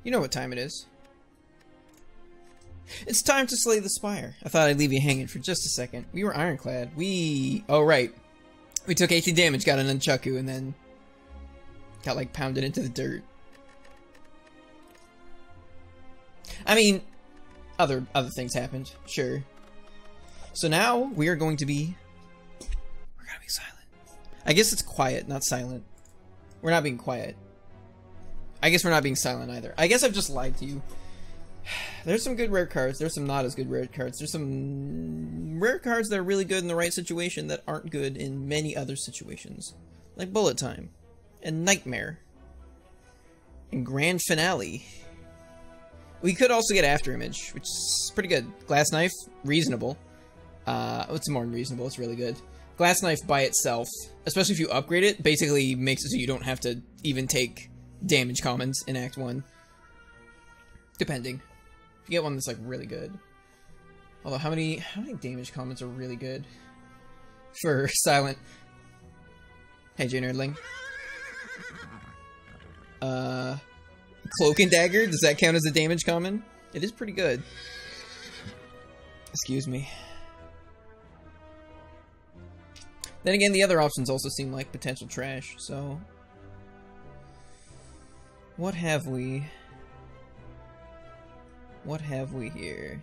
You know what time it is. It's time to slay the Spire. I thought I'd leave you hanging for just a second. We were ironclad. Oh, right. We took 18 damage, got an Nunchaku, and then got, like, pounded into the dirt. I mean, other things happened, sure. So now we are going to be... We're gonna be silent. I guess it's quiet, not silent. We're not being quiet. I guess we're not being silent either. I guess I've just lied to you. There's some good rare cards. There's some not as good rare cards. There's some rare cards that are really good in the right situation that aren't good in many other situations. Like Bullet Time. And Nightmare. And Grand Finale. We could also get After Image, which is pretty good. Glass Knife, reasonable. It's more than reasonable, it's really good. Glass Knife by itself, especially if you upgrade it, basically makes it so you don't have to even take damage commons in Act 1. Depending. If you get one that's like really good. Although how many damage commons are really good for Silent? Hey J Nerdling. Cloak and Dagger, does that count as a damage common? It is pretty good. Excuse me. Then again, the other options also seem like potential trash, so... What have we? What have we here?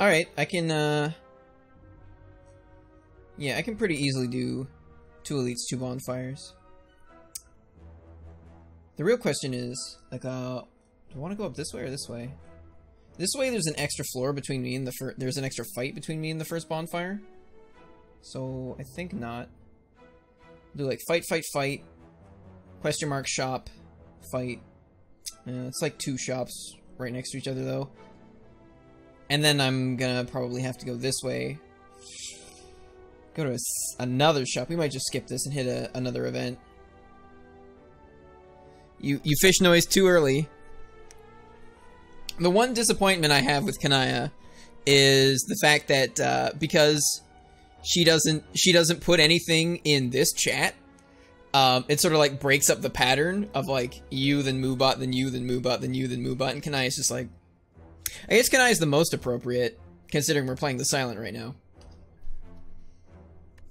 Alright, I can, yeah, I can pretty easily do 2 elites, 2 bonfires. The real question is, like, do I want to go up this way or this way? This way there's an extra floor between me and the there's an extra fight between me and the first bonfire. So, I think not. Do like fight, fight, fight. Question mark, shop, fight. It's like 2 shops right next to each other though. And then I'm gonna probably have to go this way. Go to another shop. We might just skip this and hit another event. You fish noise too early. The one disappointment I have with Kanaya is the fact that because she doesn't put anything in this chat, it sort of like breaks up the pattern of like you then Moobot then you then Moobot then you then Moobot, and Kanaya is just like, I guess Kanaya is the most appropriate considering we're playing the Silent right now.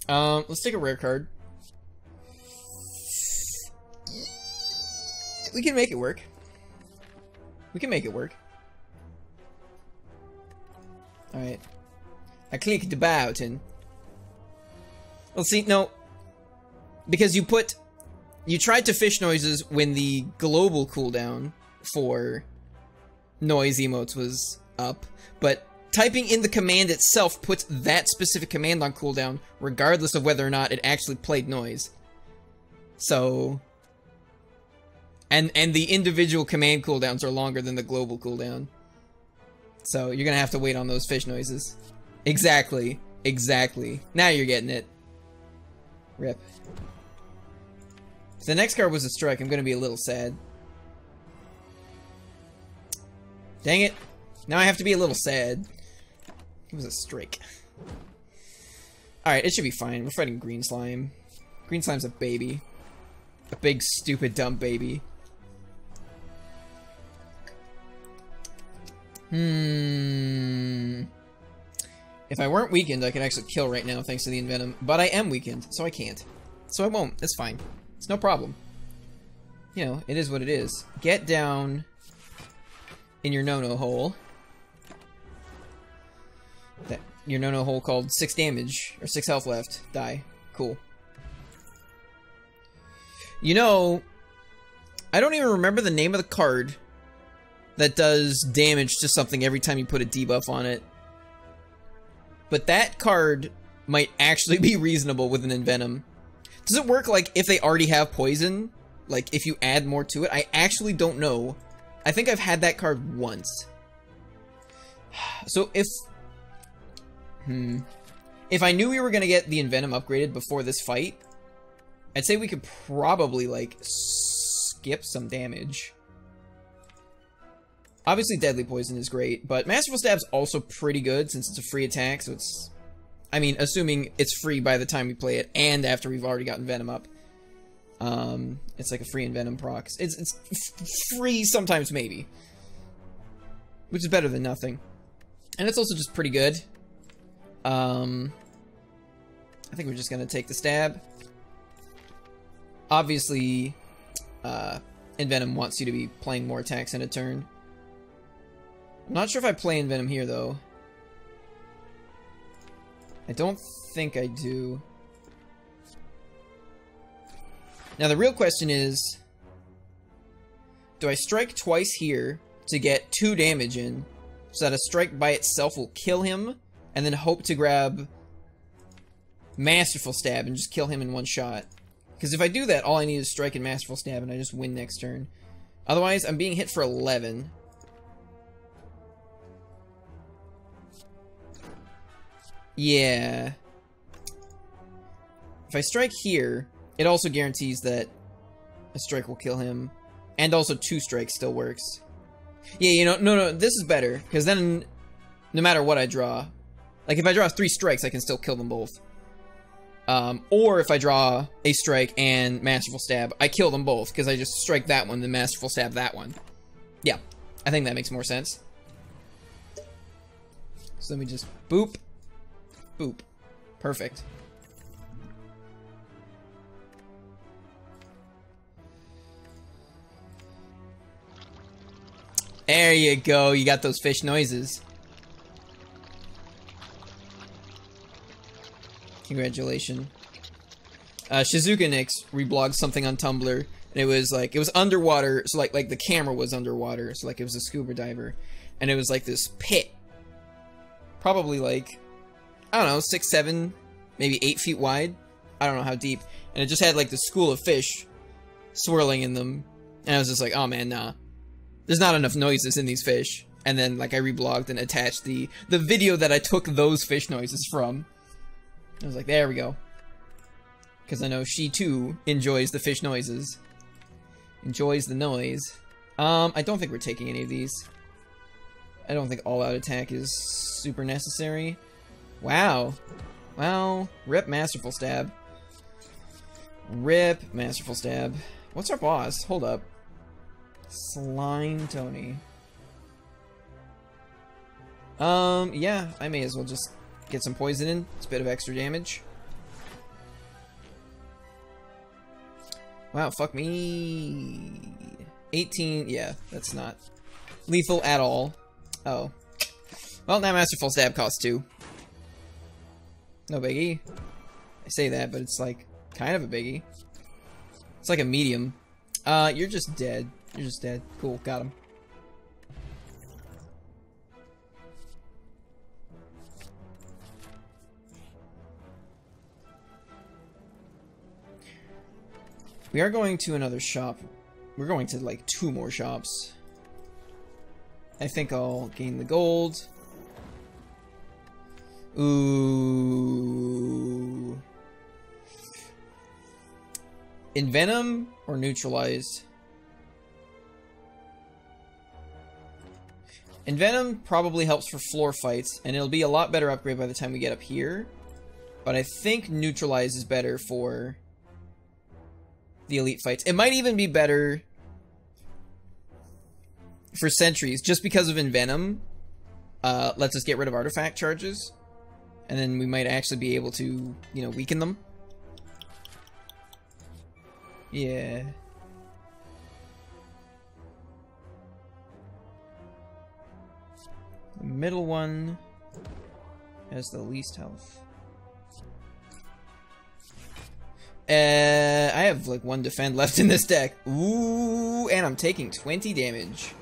Let's take a rare card. We can make it work. We can make it work. Alright. I clicked the button. Well, see, no. Because you tried to fish noises when the global cooldown for noise emotes was up, but typing in the command itself puts that specific command on cooldown, regardless of whether or not it actually played noise. So... And the individual command cooldowns are longer than the global cooldown. So you're gonna have to wait on those fish noises. Exactly. Exactly. Now you're getting it. Rip. If the next card was a strike, I'm gonna be a little sad. Dang it. Now I have to be a little sad. It was a strike. Alright, it should be fine. We're fighting Green Slime. Green Slime's a baby. A big, stupid, dumb baby. If I weren't weakened, I could actually kill right now thanks to the Envenom. But I am weakened, so I can't. So I won't. It's fine. It's no problem. You know, it is what it is. Get down in your no-no hole. Your no-no hole called 6 damage, or 6 health left. Die. Cool. You know, I don't even remember the name of the card that does damage to something every time you put a debuff on it. But that card might actually be reasonable with an Envenom. Does it work like if they already have poison? Like if you add more to it? I actually don't know. I think I've had that card once. So if I knew we were gonna get the Envenom upgraded before this fight, I'd say we could probably like skip some damage. Obviously Deadly Poison is great, but Masterful Stab's also pretty good since it's a free attack, so it's I mean, assuming it's free by the time we play it, and after we've already gotten Venom up. It's like a free Envenom proc. It's free sometimes, maybe. Which is better than nothing. And it's also just pretty good. I think we're just gonna take the stab. Obviously, Envenom wants you to be playing more attacks in a turn. I'm not sure if I play Envenom here, though. I don't think I do. Now, the real question is, do I strike twice here to get 2 damage in, so that a strike by itself will kill him, and then hope to grab Masterful Stab and just kill him in one shot? Because if I do that, all I need is strike and Masterful Stab, and I just win next turn. Otherwise, I'm being hit for 11. Yeah. If I strike here, it also guarantees that a strike will kill him. And also 2 strikes still works. Yeah, you know, no, this is better. Because then, no matter what I draw, like if I draw 3 strikes, I can still kill them both. Or if I draw a strike and Masterful Stab, I kill them both. Because I just strike that one, then Masterful Stab that one. Yeah, I think that makes more sense. So let me just boop. Boop. Perfect. There you go. You got those fish noises. Congratulations. Shizuka Nix reblogged something on Tumblr, and it was like, it was underwater, so like the camera was underwater, so like it was a scuba diver, and it was like this pit, probably like, I don't know, 6, 7, maybe 8 feet wide, I don't know how deep, and it just had like this school of fish swirling in them, and I was just like, oh man, nah, there's not enough noises in these fish. And then like I reblogged and attached the video that I took those fish noises from. I was like, there we go. Because I know she too enjoys the fish noises. Enjoys the noise. I don't think we're taking any of these. I don't think all-out attack is super necessary. Wow. Well, rip Masterful Stab. Rip Masterful Stab. What's our boss? Hold up. Slime Tony. Yeah, I may as well just get some poison in. It's a bit of extra damage. Wow, fuck me. 18, yeah, that's not lethal at all. Oh. Well, now Masterful Stab costs 2. No biggie. I say that, but it's like, kind of a biggie. It's like a medium. You're just dead. You're just dead. Cool, got him. We are going to another shop. We're going to like 2 more shops. I think I'll gain the gold. Ooh. Envenom or neutralized? Envenom probably helps for floor fights, and it'll be a lot better upgrade by the time we get up here. But I think neutralize is better for the elite fights. It might even be better for sentries, just because of Envenom lets us get rid of artifact charges, and then we might actually be able to, you know, weaken them. Yeah. The middle one has the least health. I have like 1 defend left in this deck. Ooh, and I'm taking 20 damage.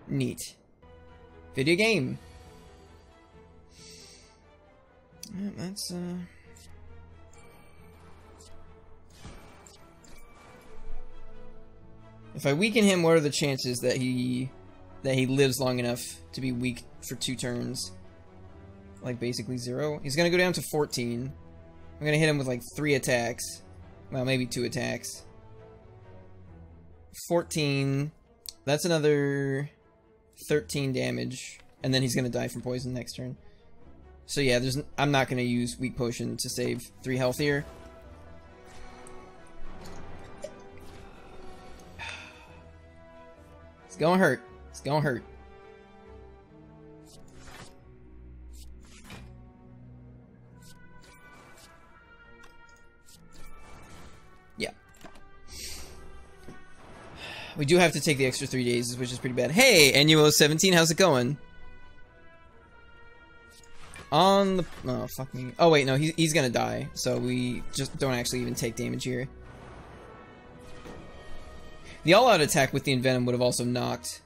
Neat. Video game. Yeah, that's if I weaken him, what are the chances that he lives long enough to be weak for 2 turns? Like basically 0. He's gonna go down to 14. I'm gonna hit him with like 3 attacks. Well, maybe 2 attacks. 14. That's another 13 damage. And then he's gonna die from poison next turn. So yeah, I'm not gonna use weak potion to save 3 health here. It's gonna hurt. It's gonna hurt. Yeah. We do have to take the extra 3 days, which is pretty bad. Hey, Annuo17, how's it going? On the... Oh, fuck me. Oh, wait, no, he's gonna die. So we just don't actually even take damage here. The all-out attack with the Envenom would have also knocked.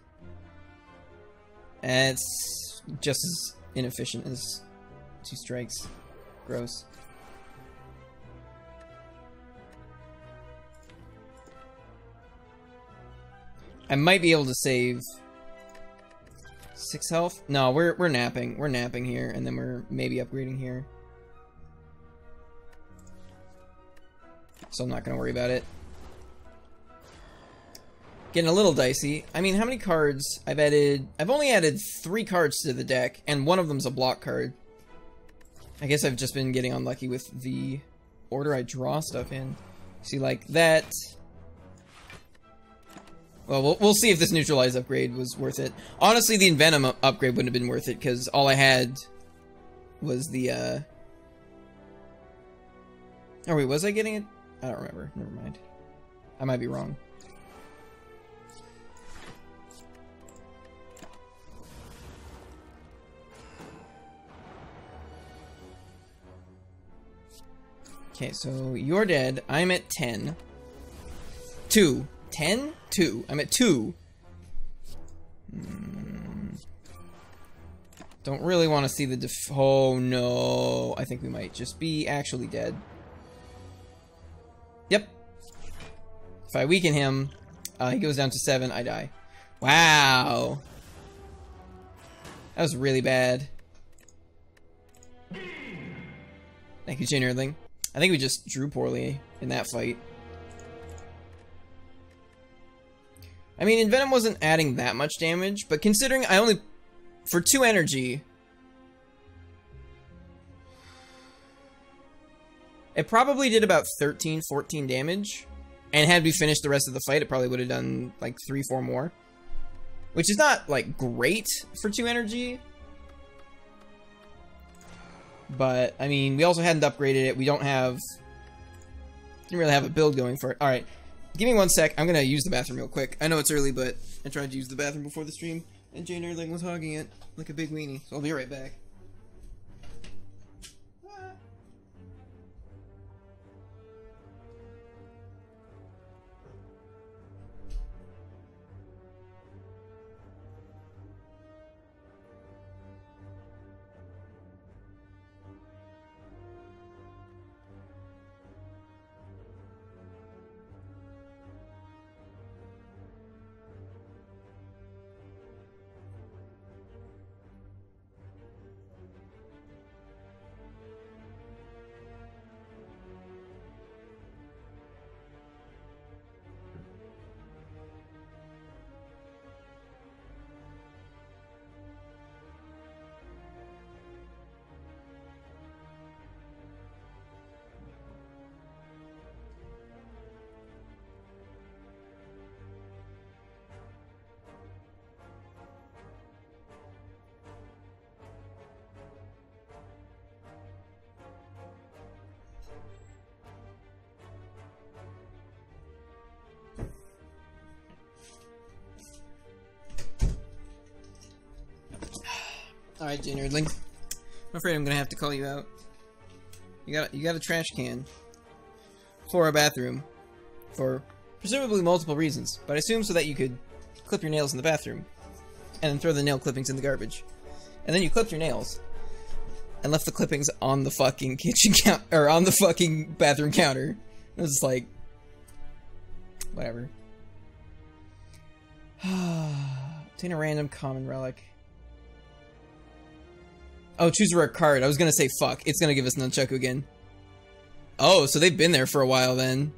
And it's just as inefficient as 2 strikes. Gross. I might be able to save 6 health. No, we're napping. We're napping here, and then we're maybe upgrading here. So I'm not gonna worry about it. Getting a little dicey. I mean, how many cards I've added? I've only added 3 cards to the deck, and one of them's a block card. I guess I've just been getting unlucky with the order I draw stuff in. See, like that. Well, we'll see if this neutralize upgrade was worth it. Honestly, the Envenom upgrade wouldn't have been worth it, because all I had was the, Oh, wait, was I getting it? I don't remember. Never mind. I might be wrong. Okay, so you're dead. I'm at 10. 2. 10? 2. I'm at 2. Don't really want to see the oh no. I think we might just be actually dead. Yep. If I weaken him, he goes down to 7, I die. Wow. That was really bad. Thank you, Chain Earthling. I think we just drew poorly in that fight. I mean, Envenom wasn't adding that much damage, but considering I only... For 2 energy... It probably did about 13, 14 damage. And had we finished the rest of the fight, it probably would have done, like, 3, 4 more. Which is not, like, great for 2 energy. But, I mean, we also hadn't upgraded it. We don't have... Didn't really have a build going for it. Alright. Give me 1 sec. I'm gonna use the bathroom real quick. I know it's early, but I tried to use the bathroom before the stream, and Jane Erdling was hogging it like a big weenie. So I'll be right back. Alright, Jane Erdling. I'm afraid I'm gonna have to call you out. You got a trash can for a bathroom for presumably multiple reasons, but I assume so that you could clip your nails in the bathroom and then throw the nail clippings in the garbage. And then you clipped your nails and left the clippings on the fucking kitchen counter, or on the fucking bathroom counter. It was like, whatever. Obtain a random common relic. Oh, choose a rare card. I was gonna say fuck. It's gonna give us Nunchaku again. Oh, so they've been there for a while then.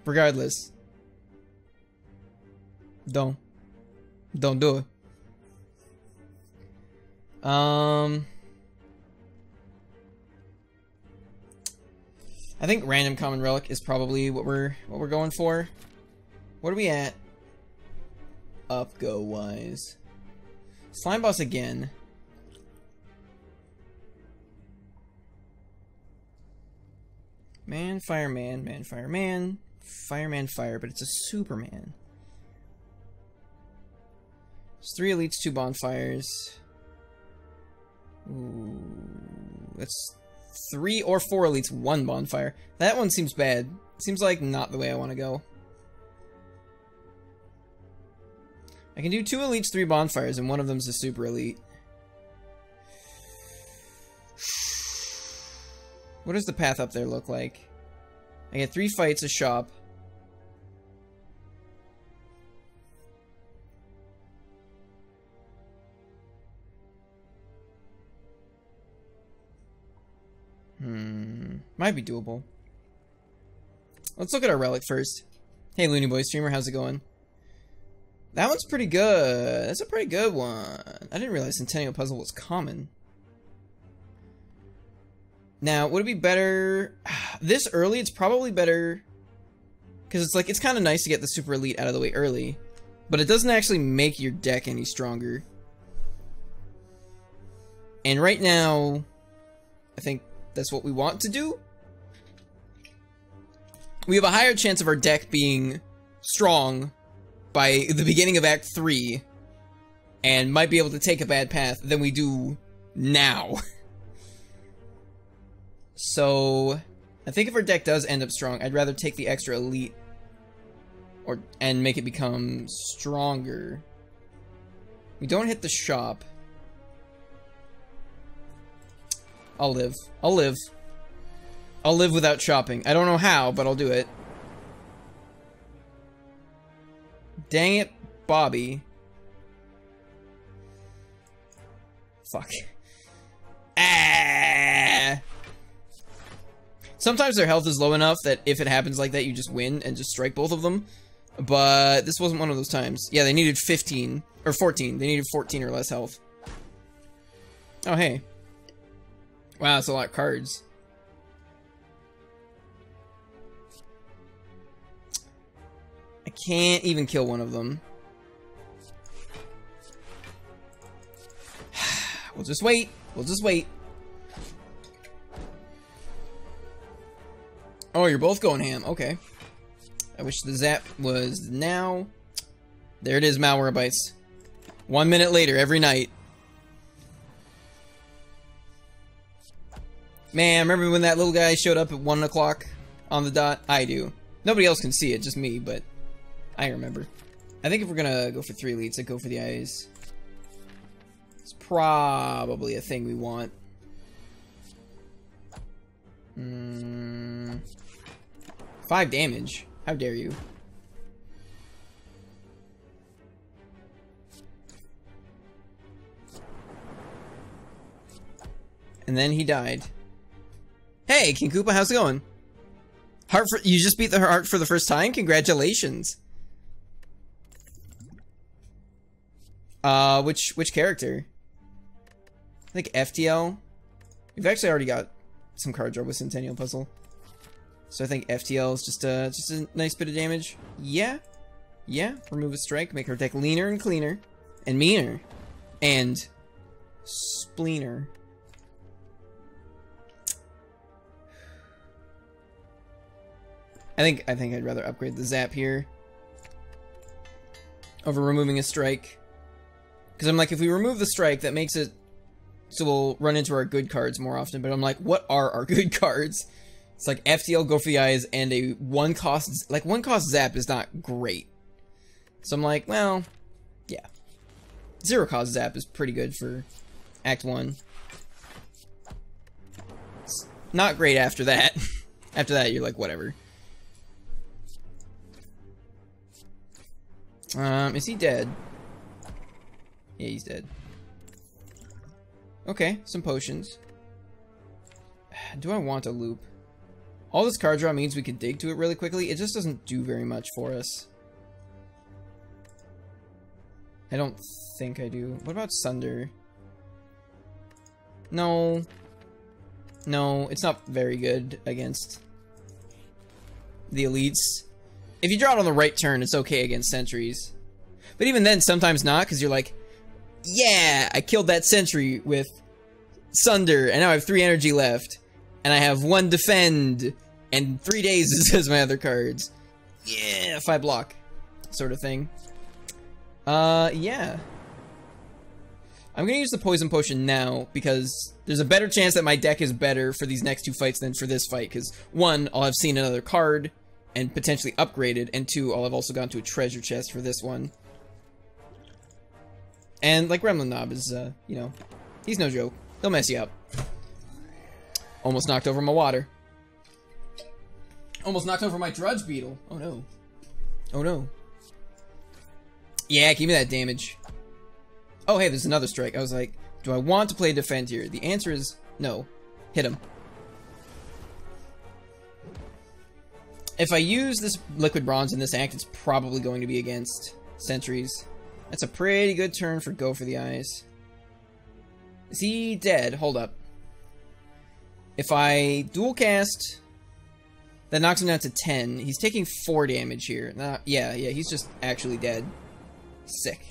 Regardless. Don't do it. I think random common relic is probably what we're going for. What are we at? Up go wise. Slime boss again. Man, fireman, man, fireman, fireman, fire, but it's a Superman. It's 3 elites, 2 bonfires. Ooh, that's 3 or 4 elites, 1 bonfire. That one seems bad. Seems like not the way I want to go. I can do 2 elites, 3 bonfires, and one of them's a super elite. What does the path up there look like? I get 3 fights, a shop. Might be doable. Let's look at our relic first. Hey, Looney Boy streamer, how's it going? That one's pretty good. That's a pretty good one. I didn't realize Centennial Puzzle was common. Now, would it be better... This early, it's probably better... Because it's like, it's kind of nice to get the Super Elite out of the way early. But it doesn't actually make your deck any stronger. And right now, I think that's what we want to do. We have a higher chance of our deck being strong by the beginning of Act 3. And might be able to take a bad path than we do now. So, I think if our deck does end up strong, I'd rather take the extra elite and make it become stronger. We don't hit the shop. I'll live. I'll live. I'll live without shopping. I don't know how, but I'll do it. Dang it, Bobby. Fuck. Ah! Sometimes their health is low enough that if it happens like that, you just win and just strike both of them. But this wasn't one of those times. Yeah, they needed 15. Or 14. They needed 14 or less health. Oh, hey. Wow, that's a lot of cards. I can't even kill one of them. We'll just wait. We'll just wait. Oh, you're both going ham. Okay. I wish the zap was now. There it is, malware bites. 1 minute later every night. Man, remember when that little guy showed up at 1 o'clock on the dot? I do. Nobody else can see it, just me, but I remember. I think if we're gonna go for 3 elites, I'd go for the eyes. It's probably a thing we want. 5 damage. How dare you? And then he died. Hey, King Koopa, how's it going? You just beat the heart for the first time? Congratulations. Which character? I think FTL. We've actually already got some card draw with Centennial Puzzle. So I think FTL is just a nice bit of damage. Yeah. Yeah. Remove a strike, make our deck leaner and cleaner. And meaner. And spleener. I think I'd rather upgrade the zap here over removing a strike. Because I'm like, if we remove the strike, that makes it so we'll run into our good cards more often. But I'm like, what are our good cards? It's like FTL, go for the eyes, and a 1-cost... Like, 1-cost zap is not great. So I'm like, well, yeah. 0-cost zap is pretty good for Act 1. It's not great after that. After that, you're like, whatever. Is he dead? Yeah, he's dead. Okay, some potions. Do I want a loop? All this card draw means we could dig to it really quickly. It just doesn't do very much for us. I don't think I do. What about Sunder? No. No, it's not very good against the elites. If you draw it on the right turn, it's okay against sentries. But even then, sometimes not, because you're like, yeah, I killed that sentry with Sunder, and now I have 3 energy left. And I have 1 defend, and 3 days as my other cards. Yeah, if I block. Sort of thing. Yeah. I'm gonna use the poison potion now, because there's a better chance that my deck is better for these next 2 fights than for this fight, because 1, I'll have seen another card, and potentially upgraded, and 2, I'll have also gone to a treasure chest for this one. And, like, Gremlin Knob is, you know, he's no joke. He'll mess you up. Almost knocked over my water. Almost knocked over my Drudge Beetle. Oh no. Oh no. Yeah, give me that damage. Oh hey, there's another strike. I was like, do I want to play defend here? The answer is no. Hit him. If I use this liquid bronze in this act, it's probably going to be against sentries. That's a pretty good turn for Go for the Eyes. Is he dead? Hold up. If I dual cast, that knocks him down to 10. He's taking 4 damage here. Yeah, he's just actually dead. Sick.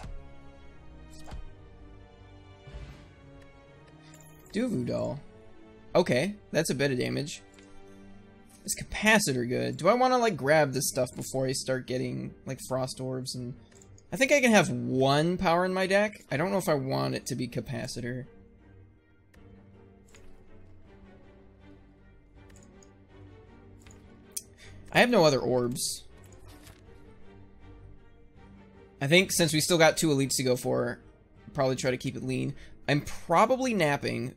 Duvu Doll. Okay, that's a bit of damage. Is Capacitor good? Do I want to, like, grab this stuff before I start getting, like, Frost Orbs? And I think I can have 1 power in my deck. I don't know if I want it to be Capacitor. I have no other orbs. I think since we still got 2 elites to go for, I'll probably try to keep it lean. I'm probably napping,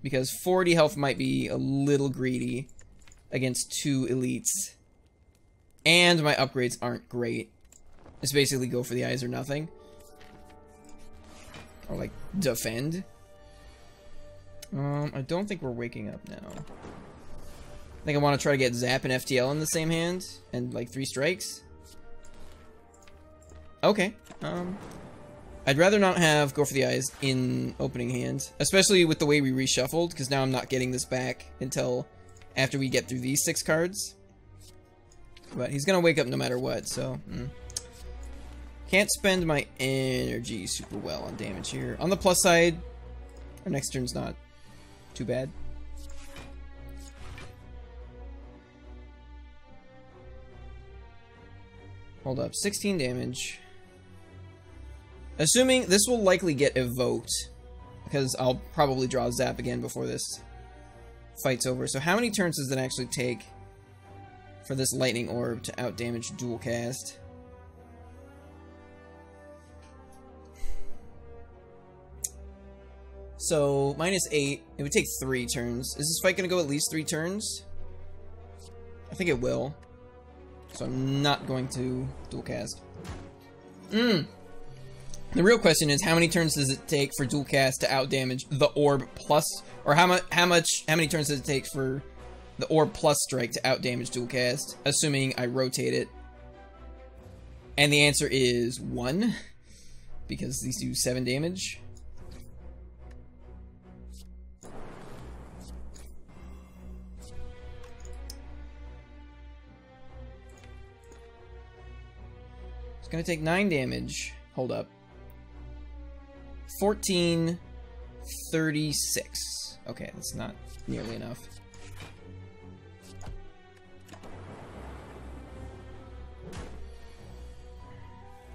because 40 health might be a little greedy against 2 elites. And my upgrades aren't great. It's basically Go for the Eyes or nothing. Or like, defend. I don't think we're waking up now. I think I want to try to get Zap and FTL in the same hand, and like 3 strikes. Okay. I'd rather not have Go for the Eyes in opening hand, especially with the way we reshuffled, because now I'm not getting this back until after we get through these 6 cards. But he's gonna wake up no matter what, so can't spend my energy super well on damage here. On the plus side, our next turn's not too bad. Hold up, 16 damage. Assuming this will likely get evoked, because I'll probably draw Zap again before this fight's over. So how many turns does it actually take for this Lightning Orb to outdamage dual cast? So, -8, it would take 3 turns. Is this fight gonna go at least 3 turns? I think it will. So I'm not going to dual cast. The real question is, how many turns does it take for dual cast to outdamage the orb plus, or how many turns does it take for the orb plus strike to outdamage dual cast, assuming I rotate it? And the answer is 1, because these do 7 damage. Gonna take 9 damage. Hold up. 1436. Okay, that's not nearly enough.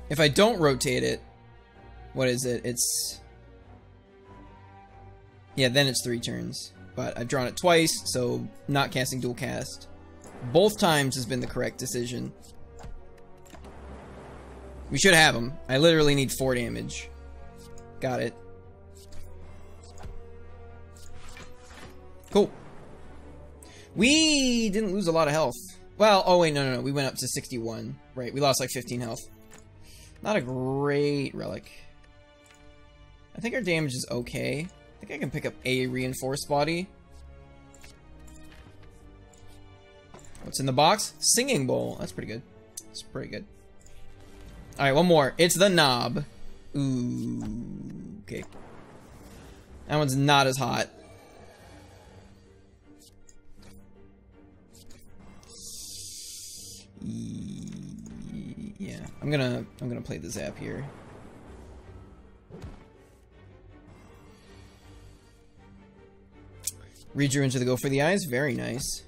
If I don't rotate it, what is it? It's... yeah, then it's 3 turns. But I've drawn it twice, so not casting dual cast both times has been the correct decision. We should have him. I literally need 4 damage. Got it. Cool. We didn't lose a lot of health. Well, oh wait, no. We went up to 61. Right, we lost like 15 health. Not a great relic. I think our damage is okay. I think I can pick up a reinforced body. What's in the box? Singing bowl. That's pretty good. That's pretty good. Alright, one more. It's the knob. Ooh, okay. That one's not as hot. Yeah, I'm gonna play the zap here. Redrew into the go for the eyes, very nice.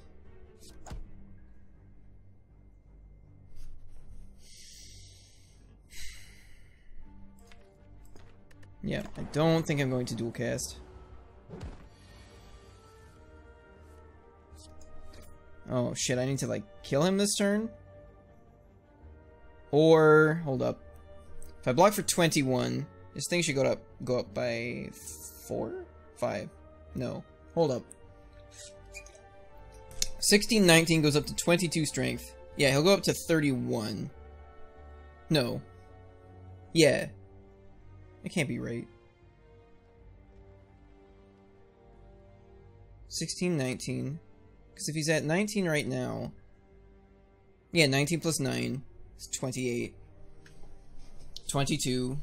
Yeah, I don't think I'm going to dual cast. Oh shit, I need to like kill him this turn? Or hold up. If I block for 21, this thing should go up by 4? 5. No. Hold up. 16, 19 goes up to 22 strength. Yeah, he'll go up to 31. No. Yeah. It can't be right. 16, 19. Because if he's at 19 right now... Yeah, 19 plus 9 is 28. 22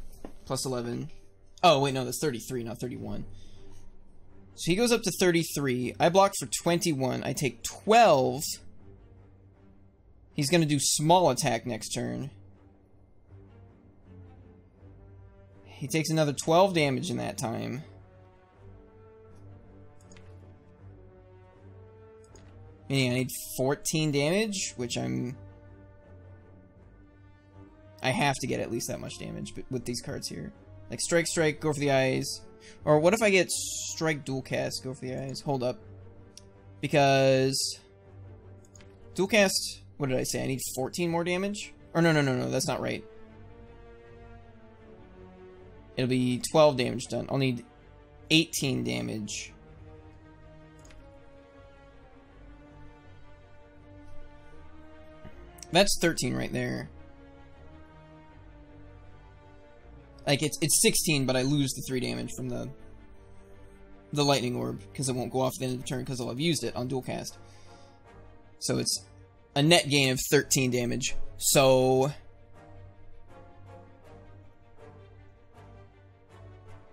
plus 11. Oh, wait, no, that's 33, not 31. So he goes up to 33. I block for 21. I take 12. He's going to do small attack next turn. He takes another 12 damage in that time. Meaning I need 14 damage, which I have to get at least that much damage with these cards here. Like strike, strike, go for the eyes. Or what if I get strike, dual cast, go for the eyes? Hold up. Because dual cast, what did I say? I need 14 more damage? Or no, that's not right. It'll be 12 damage done. I'll need 18 damage. That's 13 right there. Like, it's 16, but I lose the 3 damage from the lightning orb, because it won't go off at the end of the turn, because I'll have used it on dual cast. So it's a net gain of 13 damage. So...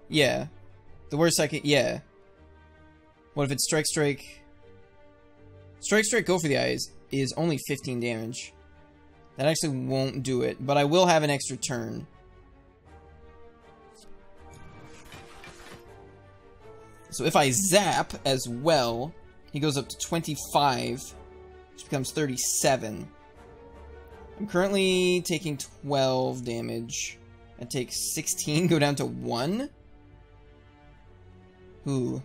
yeah. The worst I can... yeah. What if it's strike, strike... Strike, strike, go for the eyes is only 15 damage. That actually won't do it, but I will have an extra turn. So if I zap as well, he goes up to 25, which becomes 37. I'm currently taking 12 damage. I take 16, go down to 1. Ooh.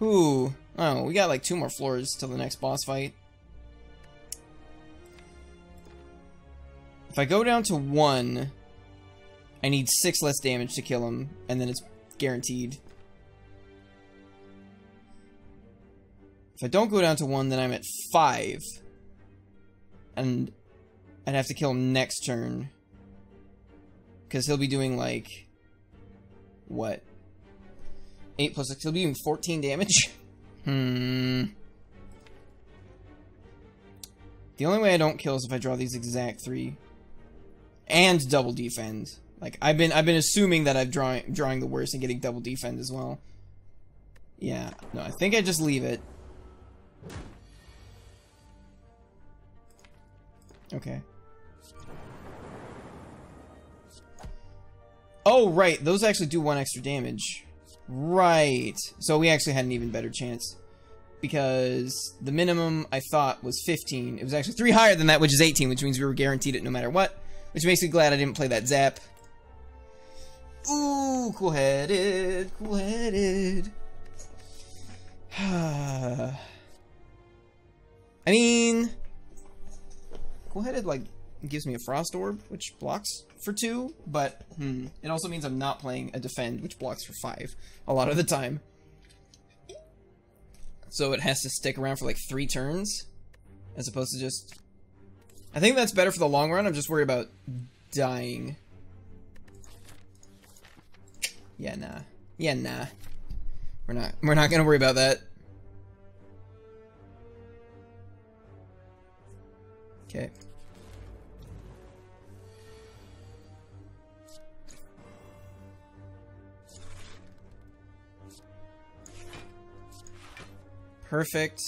Ooh. Oh, we got like 2 more floors till the next boss fight. If I go down to 1, I need 6 less damage to kill him, and then it's guaranteed. If I don't go down to 1, then I'm at 5. And I'd have to kill him next turn. Because he'll be doing, like... what? 8 plus 6. He'll be doing 14 damage? The only way I don't kill is if I draw these exact 3. And double defend. Like, I've been assuming that I'm drawing the worst and getting double defend as well. Yeah. No, I think I just leave it. Okay. Oh, right. Those actually do 1 extra damage. Right. So we actually had an even better chance. Because the minimum I thought was 15. It was actually 3 higher than that, which is 18, which means we were guaranteed it no matter what. Which makes me glad I didn't play that zap. Ooh, cool-headed. Cool-headed. I mean... cool-headed, like, gives me a frost orb, which blocks for 2, but, it also means I'm not playing a defend, which blocks for 5 a lot of the time. So it has to stick around for, like, 3 turns, as opposed to just... I think that's better for the long run. I'm just worried about dying. Yeah, nah. Yeah, nah. We're not gonna worry about that. Okay. Perfect.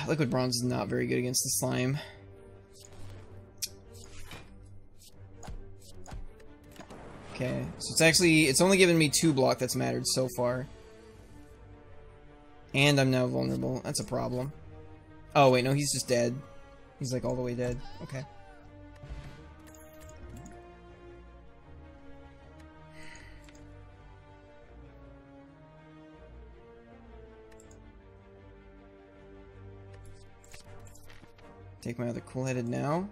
Liquid Bronze is not very good against the slime. Okay, so it's only given me 2 block that's mattered so far. And I'm now vulnerable. That's a problem. Oh, wait, no, he's just dead. He's like all the way dead. Okay. Take my other cool-headed now.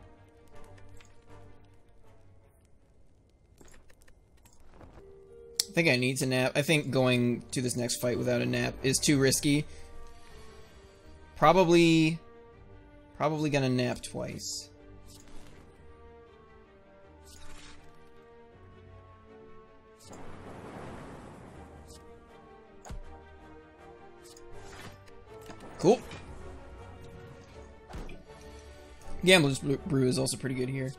I think I need to nap. I think going to this next fight without a nap is too risky. Probably gonna nap twice. Cool. Gambler's Brew is also pretty good here.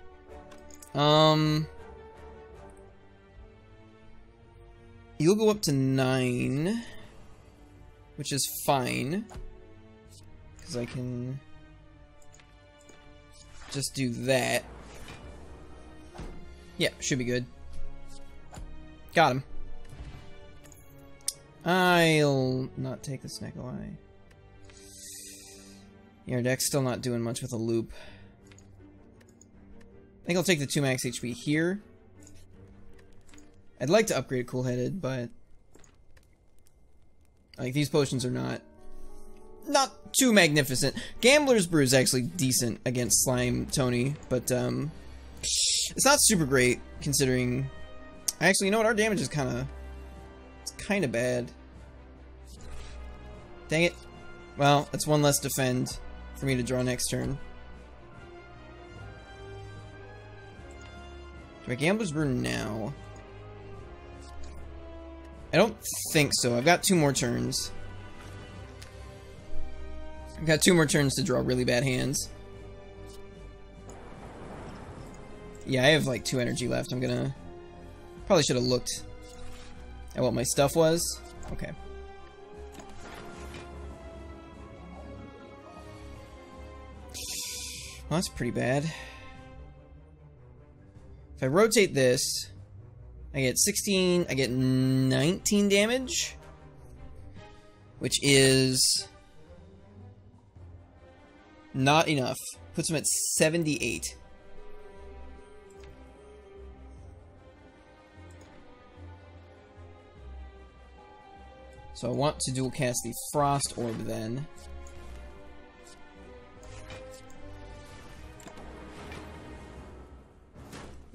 You'll go up to 9, which is fine, because I can just do that. Yeah, should be good. Got him. I'll not take the Snecko Eye. Yeah, our deck's still not doing much with a loop. I think I'll take the 2 max HP here. I'd like to upgrade Cool-Headed, but like these potions are not too magnificent. Gambler's Brew is actually decent against Slime Tony, but it's not super great considering. Actually, you know what? Our damage is kind of bad. Dang it. Well, that's 1 less defend for me to draw next turn. Do I Gambler's Brew now? I don't think so. I've got 2 more turns. I've got 2 more turns to draw really bad hands. Yeah, I have like 2 energy left. I'm gonna... Probably should have looked at what my stuff was. Okay. Well, that's pretty bad. If I rotate this... I get 16, I get 19 damage, which is not enough. Puts him at 78. So I want to dual cast the Frost Orb then.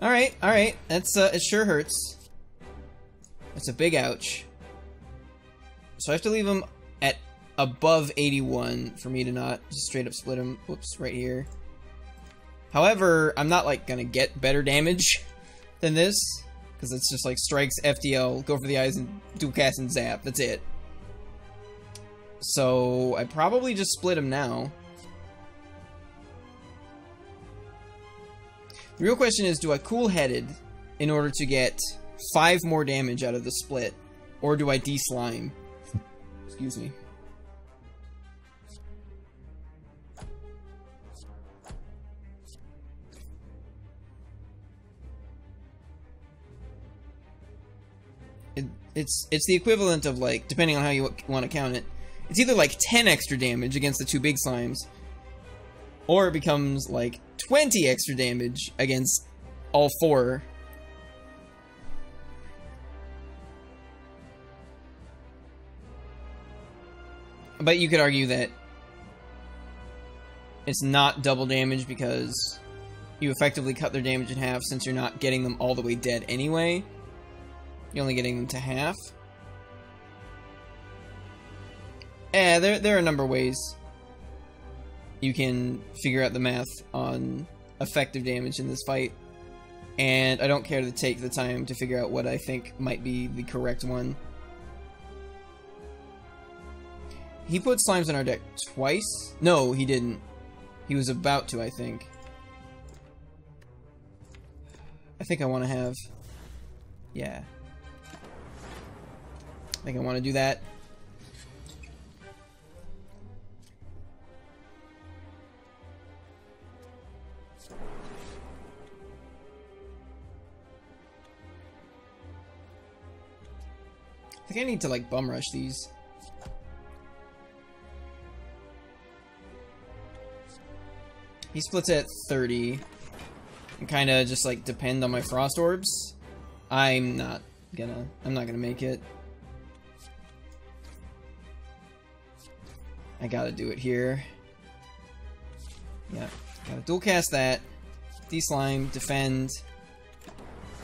Alright, that's, it sure hurts. That's a big ouch. So I have to leave him at above 81 for me to not just straight up split him. Whoops, right here. However, I'm not, like, gonna get better damage than this, because it's just, like, strikes, FTL, go for the eyes, and dual cast and zap. That's it. So, I probably just split him now. The real question is, do I Cool-Headed in order to get 5 more damage out of the split? Or do I de-slime? Excuse me. It's the equivalent of, like, depending on how you want to count it, it's either like 10 extra damage against the 2 big slimes, or it becomes like 20 extra damage against all 4. But you could argue that it's not double damage because you effectively cut their damage in half since you're not getting them all the way dead anyway. You're only getting them to half. Yeah, there are a number of ways you can figure out the math on effective damage in this fight, and I don't care to take the time to figure out what I think might be the correct one. He put slimes in our deck twice? No, he didn't. He was about to, I think. I think I want to have... Yeah. I think I want to do that. I think I need to like bum rush these. He splits at 30. And kind of just like depend on my frost orbs. I'm not gonna make it. I gotta do it here. Yeah, gotta dual cast that. D-slime, defend.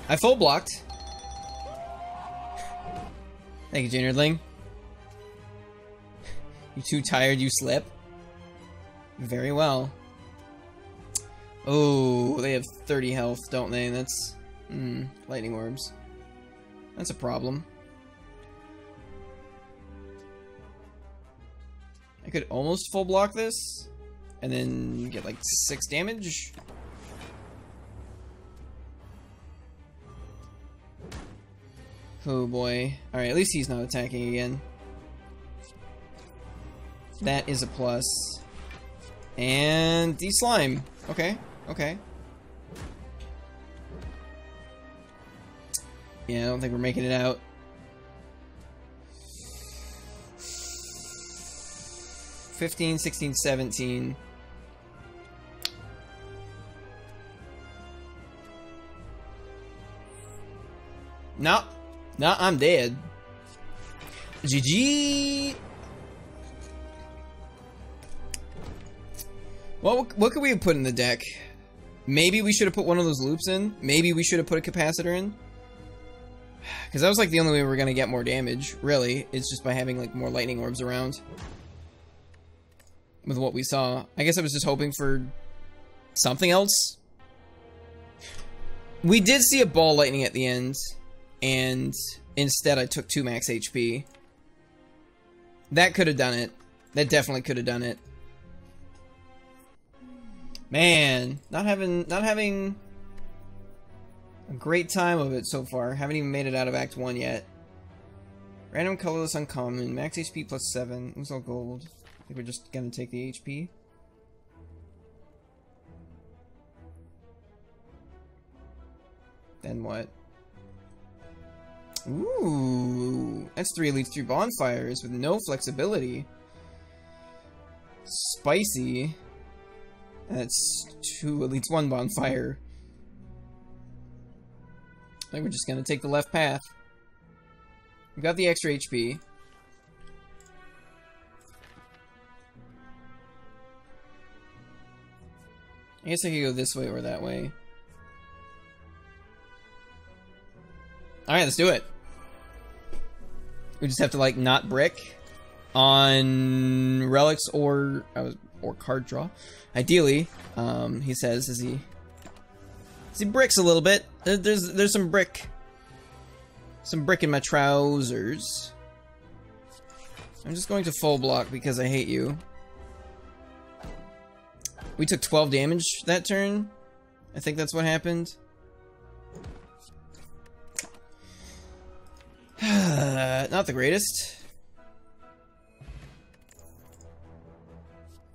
I full blocked. Thank you, Juniorling. You too tired, you slip? Very well. Oh, they have 30 health, don't they? That's... lightning orbs. That's a problem. I could almost full block this, and then get like 6 damage. Oh boy. Alright, at least he's not attacking again. That is a plus. And D-slime. Okay, okay. Yeah, I don't think we're making it out. $15, $16, $17. No. No, I'm dead. GG. Well, what could we have put in the deck? Maybe we should have put one of those loops in. Maybe we should have put a capacitor in. Because that was like the only way we were going to get more damage, really. It's just by having like more lightning orbs around. With what we saw. I guess I was just hoping for something else. We did see a ball lightning at the end. And instead I took 2 max HP. That could have done it. That definitely could have done it. Man, not having a great time of it so far. Haven't even made it out of Act 1 yet. Random colorless uncommon, max HP plus 7. It was all gold. I think we're just gonna take the HP. Then what? Ooh, that's 3 elites, 3 bonfires with no flexibility. Spicy. That's 2 elites, 1 bonfire. I think we're just gonna take the left path. We got the extra HP. I guess I could go this way or that way. Alright, let's do it. We just have to, like, not brick on relics or card draw. Ideally, he says, as he bricks a little bit. There's some brick in my trousers. I'm just going to full block because I hate you. We took 12 damage that turn. I think that's what happened. Not the greatest.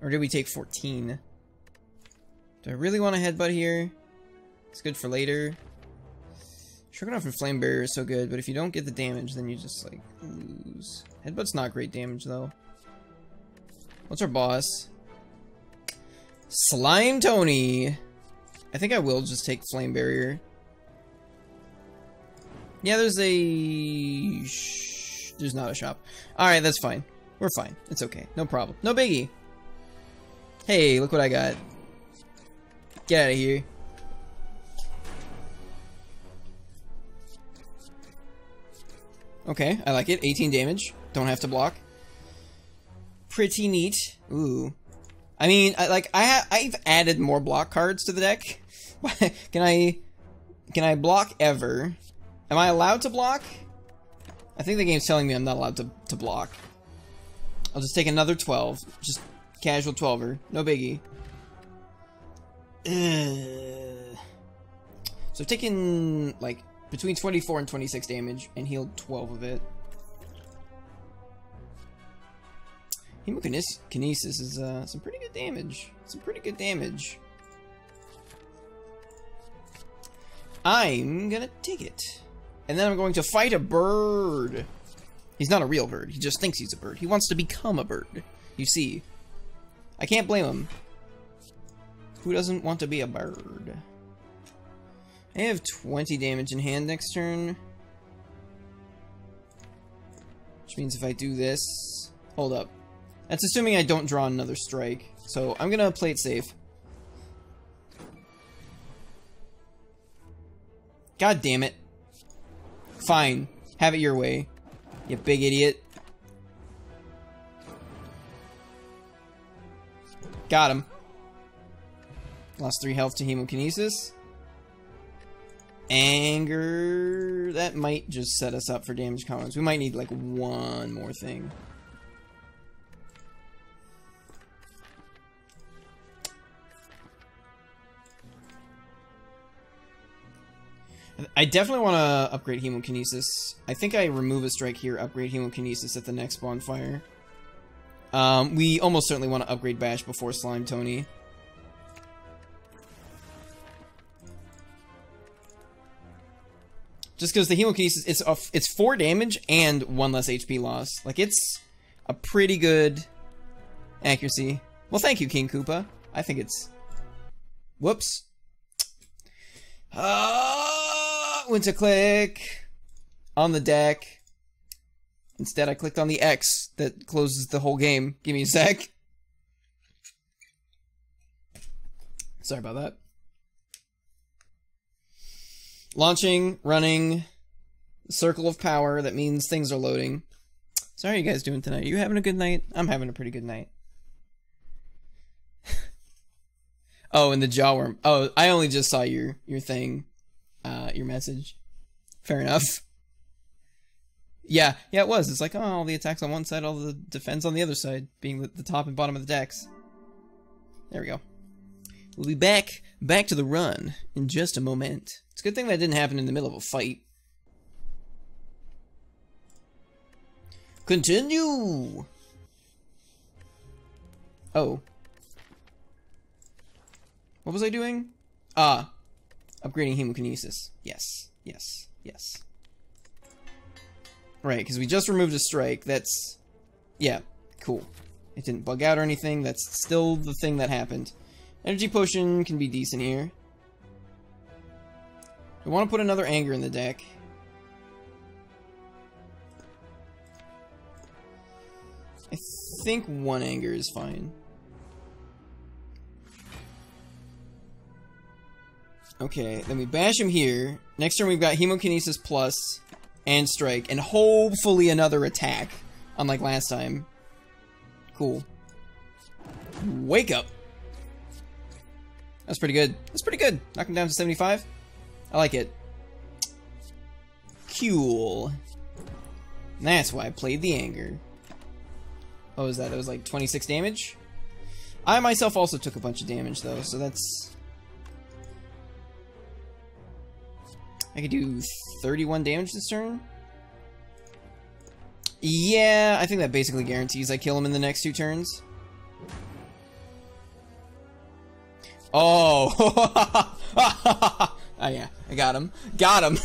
Or did we take 14? Do I really want to headbutt here? It's good for later. Shrugging off and Flame Barrier is so good, but if you don't get the damage, then you just, like, lose. Headbutt's not great damage, though. What's our boss? Slime Tony! I think I will just take Flame Barrier. Yeah, there's not a shop. Alright, that's fine. We're fine. It's okay. No problem. No biggie. Hey, look what I got. Get out of here. Okay, I like it. 18 damage. Don't have to block. Pretty neat. Ooh. I mean, I've added more block cards to the deck. Can I block ever? Am I allowed to block? I think the game's telling me I'm not allowed to block. I'll just take another 12. Just casual 12er. No biggie. So I've taken, like, between 24 and 26 damage and healed 12 of it. Hemokinesis is some pretty good damage. Some pretty good damage. I'm gonna take it. And then I'm going to fight a bird. He's not a real bird. He just thinks he's a bird. He wants to become a bird. You see. I can't blame him. Who doesn't want to be a bird? I have 20 damage in hand next turn. Which means if I do this... Hold up. That's assuming I don't draw another strike. So I'm gonna play it safe. God damn it. Fine. Have it your way. You big idiot. Got him. Lost 3 health to Hemokinesis. Anger. That might just set us up for damage combos. We might need like one more thing. I definitely want to upgrade Hemokinesis. I think I remove a strike here, upgrade Hemokinesis at the next bonfire. We almost certainly want to upgrade Bash before Slime Tony. Just because the Hemokinesis, it's 4 damage and 1 less HP loss. Like, it's a pretty good accuracy. Well, thank you, King Koopa. I think it's... Whoops. Went to click on the deck. Instead, I clicked on the X that closes the whole game. Give me a sec. Sorry about that. Launching, running, circle of power. That means things are loading. So how are you guys doing tonight? Are you having a good night? I'm having a pretty good night. Oh, and the jawworm. Oh, I only just saw your thing. Your message. Fair enough. Yeah, it was. It's like, oh, all the attacks on one side, all the defense on the other side, being the top and bottom of the decks. There we go. We'll be back to the run in just a moment. It's a good thing that didn't happen in the middle of a fight. Continue! Oh. What was I doing? Upgrading Hemokinesis. Yes. Right, because we just removed a strike. That's... Yeah, cool. It didn't bug out or anything. That's still the thing that happened. Energy Potion can be decent here. We want to put another Anger in the deck. I think 1 Anger is fine. Okay, then we bash him here. Next turn we've got Hemokinesis Plus and Strike, and hopefully another attack, unlike last time. Cool. Wake up! That's pretty good. That's pretty good. Knock him down to 75. I like it. Cool. That's why I played the Anger. What was that? That was like 26 damage? I myself also took a bunch of damage though, so that's... I could do 31 damage this turn. Yeah, I think that basically guarantees I kill him in the next 2 turns. Oh! Oh yeah, I got him. Got him!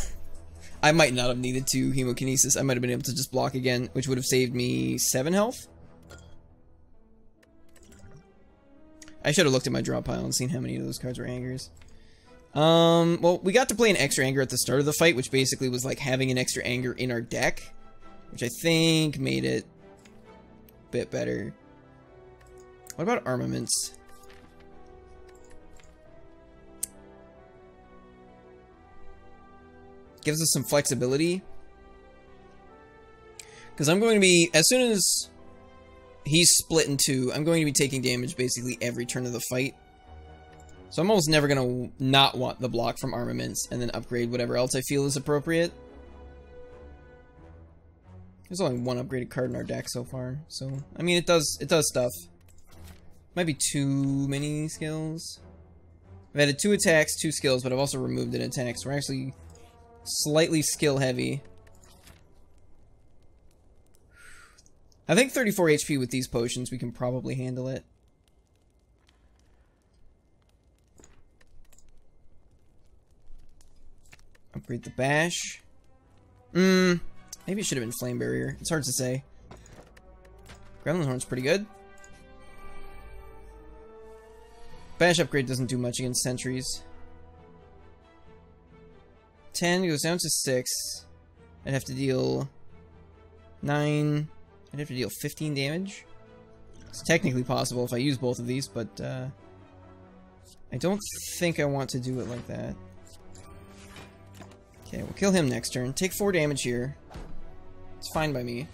I might not have needed to Hemokinesis. I might have been able to just block again, which would have saved me 7 health. I should have looked at my draw pile and seen how many of those cards were Angers. Well, we got to play an extra Anger at the start of the fight, which basically was like having an extra Anger in our deck, which I think made it a bit better. What about armaments? Gives us some flexibility. Because I'm going to be, as soon as he's split in 2, I'm going to be taking damage basically every turn of the fight. So I'm almost never going to not want the block from armaments and then upgrade whatever else I feel is appropriate. There's only 1 upgraded card in our deck so far, so I mean it does stuff. Might be too many skills. I've added 2 attacks, 2 skills, but I've also removed an attack, so we're actually slightly skill heavy. I think 34 HP with these potions, we can probably handle it. Upgrade the bash. Maybe it should have been flame barrier. It's hard to say. Gremlin horn's pretty good. Bash upgrade doesn't do much against sentries. 10 goes down to 6. I'd have to deal 9. I'd have to deal 15 damage. It's technically possible if I use both of these, but I don't think I want to do it like that. Okay, we'll kill him next turn. Take 4 damage here. It's fine by me.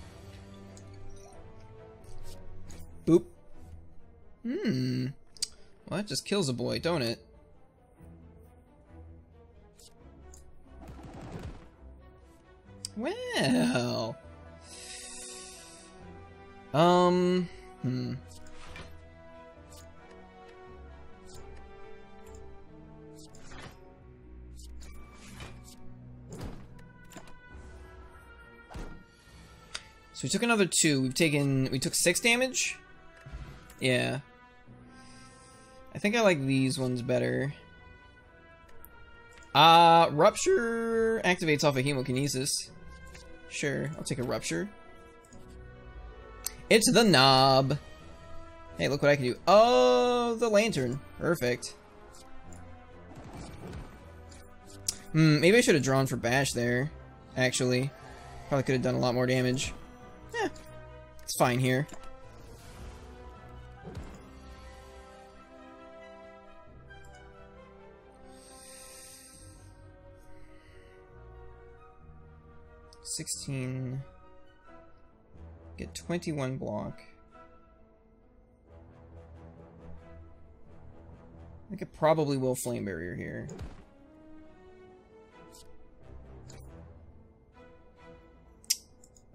Boop. Well, that just kills a boy, don't it? Well. So we took another 2. We took 6 damage? Yeah. I think I like these ones better. Rupture activates off of hemokinesis. Sure, I'll take a rupture. It's the knob. Hey, look what I can do. Oh, the lantern. Perfect. Maybe I should have drawn for bash there, actually. Probably could have done a lot more damage. It's fine here. $16. Get 21 block. I think it probably will flame barrier here.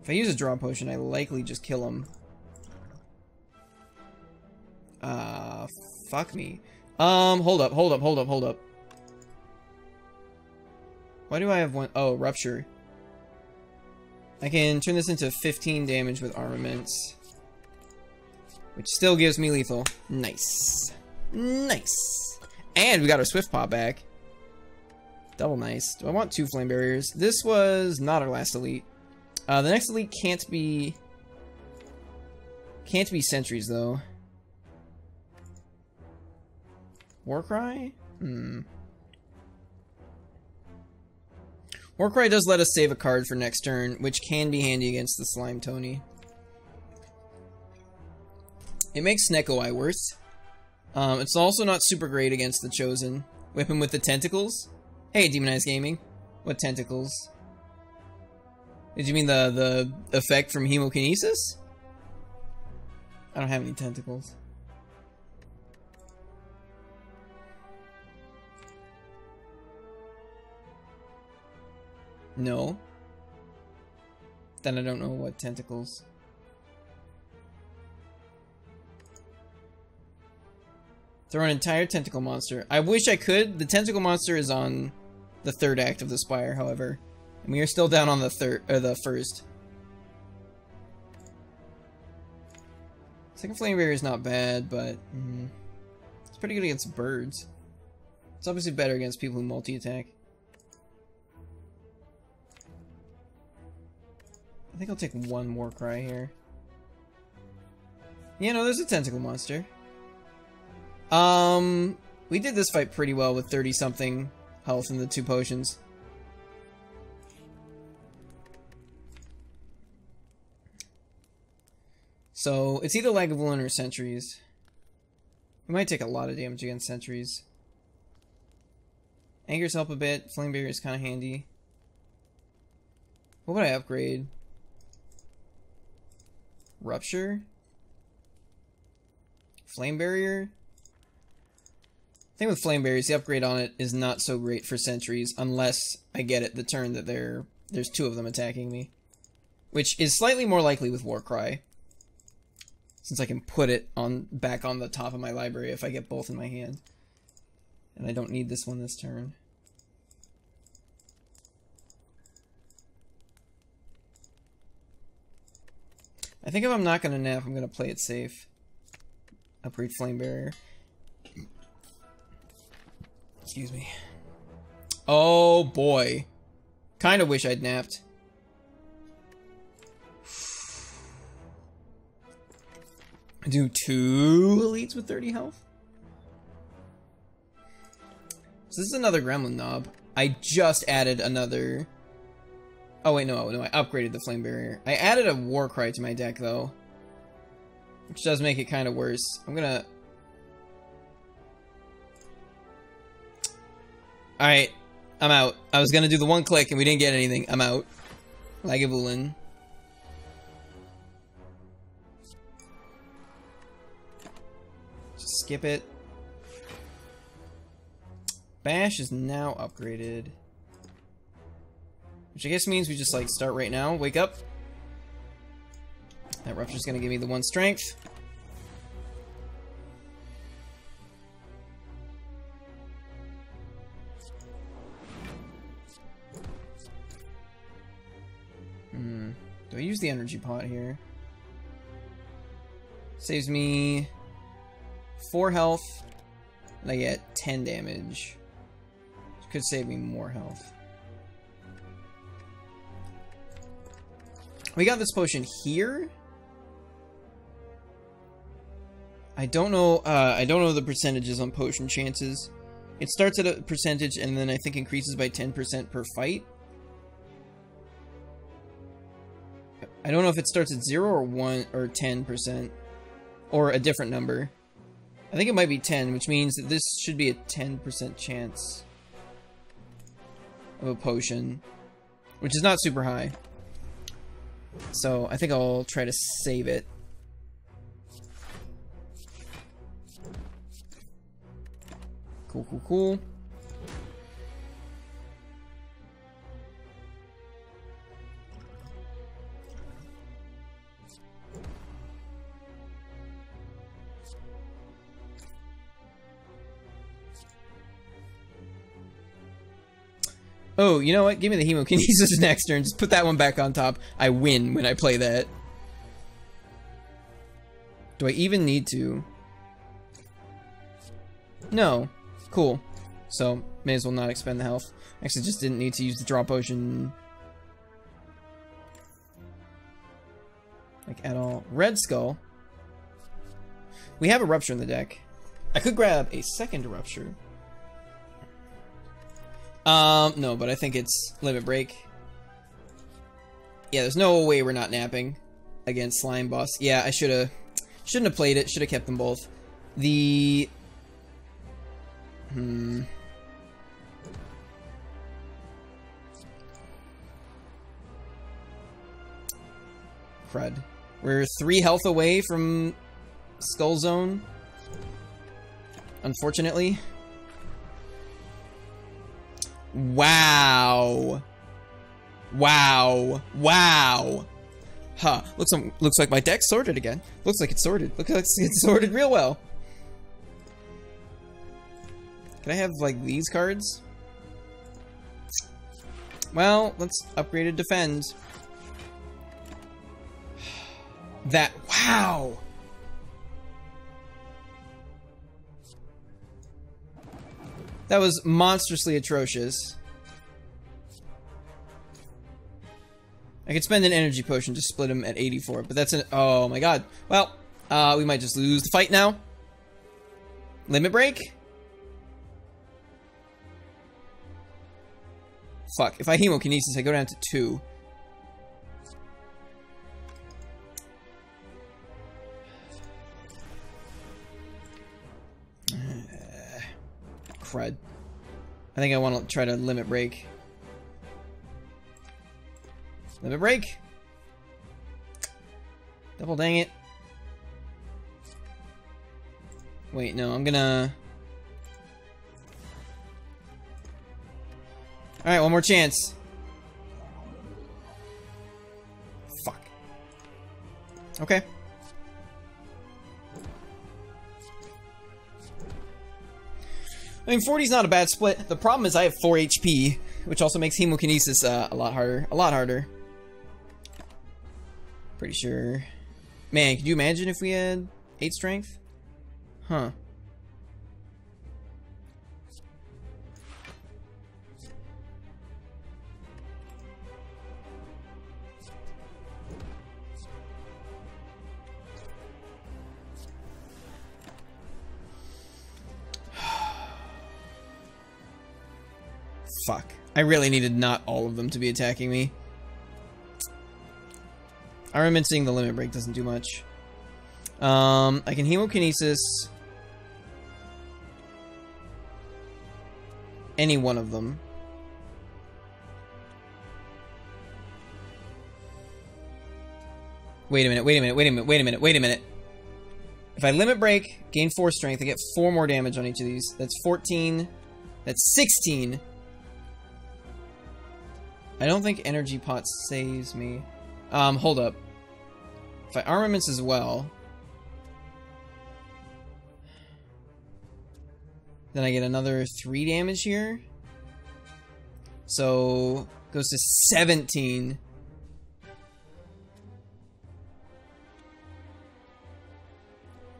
If I use a draw potion, I likely just kill him. Fuck me. Hold up. Why do I have one? Oh, rupture. I can turn this into 15 damage with armaments. Which still gives me lethal. Nice. Nice. And we got our swift pop back. Double nice. Do I want 2 flame barriers? This was not our last elite. The next elite can't be sentries though. Warcry? Warcry does let us save a card for next turn, which can be handy against the Slime Tony. It makes Sneko Eye worse. It's also not super great against the Chosen. Whip him with the tentacles. Hey, Demonized Gaming. What tentacles? Did you mean the effect from hemokinesis? I don't have any tentacles. No. Then I don't know what tentacles. Throw an entire tentacle monster. I wish I could. The tentacle monster is on the 3rd act of the Spire, however. And we are still down on the first. Second flame barrier is not bad, but it's pretty good against birds. It's obviously better against people who multi-attack. I think I'll take 1 Warcry here. Yeah, no, there's a tentacle monster. We did this fight pretty well with 30-something health in the 2 potions. So, it's either Lagavulin or Sentries. We might take a lot of damage against Sentries. Angers help a bit. Flame Barrier is kind of handy. What would I upgrade? Rupture? Flame Barrier? I think with Flame Barriers, the upgrade on it is not so great for Sentries unless I get it the turn that there's 2 of them attacking me. Which is slightly more likely with Warcry. Since I can put it back on the top of my library if I get both in my hand. And I don't need this one this turn. I think if I'm not gonna nap, I'm gonna play it safe. Upgrade Flame Barrier. Excuse me. Oh boy. Kinda wish I'd napped. Do 2 elites with 30 health? So this is another gremlin knob. I just added another... Oh wait, no, I upgraded the Flame Barrier. I added a War Cry to my deck though, which does make it kind of worse. I'm gonna... Alright, I'm out. I was gonna do the 1 click and we didn't get anything. I'm out. Lagavulin. Just skip it. Bash is now upgraded. Which I guess means we just like start right now. Wake up. That Rupture's gonna give me the 1 strength. Do I use the energy pot here? Saves me 4 health, and I get 10 damage. Could save me more health. We got this potion here. I don't know the percentages on potion chances. It starts at a percentage and then I think increases by 10% per fight. I don't know if it starts at 0 or 1 or 10% or a different number. I think it might be 10, which means that this should be a 10% chance of a potion, which is not super high. So I think I'll try to save it. Cool, cool, cool. Oh, you know what? Give me the Hemokinesis next turn. Just put that one back on top. I win when I play that. Do I even need to? No. Cool. So, may as well not expend the health. Actually, just didn't need to use the draw potion. Like, at all. Red Skull. We have a Rupture in the deck. I could grab a second Rupture. No, but I think it's Limit Break. Yeah, there's no way we're not napping against Slime Boss. Yeah, I shouldn't have played it. Should have kept them both. The... Crud. We're 3 health away from Skull Zone. Unfortunately. Wow. Wow. Wow. Huh. Looks like my deck's sorted again. Looks like it's sorted. Looks like it's sorted real well. Can I have, like, these cards? Well, let's upgrade a Defend. That... Wow! That was monstrously atrocious. I could spend an energy potion to split him at 84, but that's an... Oh my god. Well, we might just lose the fight now. Limit Break? Fuck. If I Hemokinesis, I go down to 2. Crud. I think I want to try to Limit Break. Limit Break! Double dang it. Wait, no, I'm gonna... Alright, one more chance. Fuck. Okay. I mean, 40's not a bad split. The problem is I have 4 HP, which also makes Hemokinesis a lot harder. A lot harder. Pretty sure. Man, could you imagine if we had 8 strength? Huh. Fuck. I really needed not all of them to be attacking me. Armamenting the limit break doesn't do much. I can hemokinesis any one of them. Wait a minute. If I limit break, gain 4 strength, I get 4 more damage on each of these. That's 14. That's 16. I don't think energy pot saves me. Hold up. If I armaments as well, then I get another 3 damage here. So, goes to 17.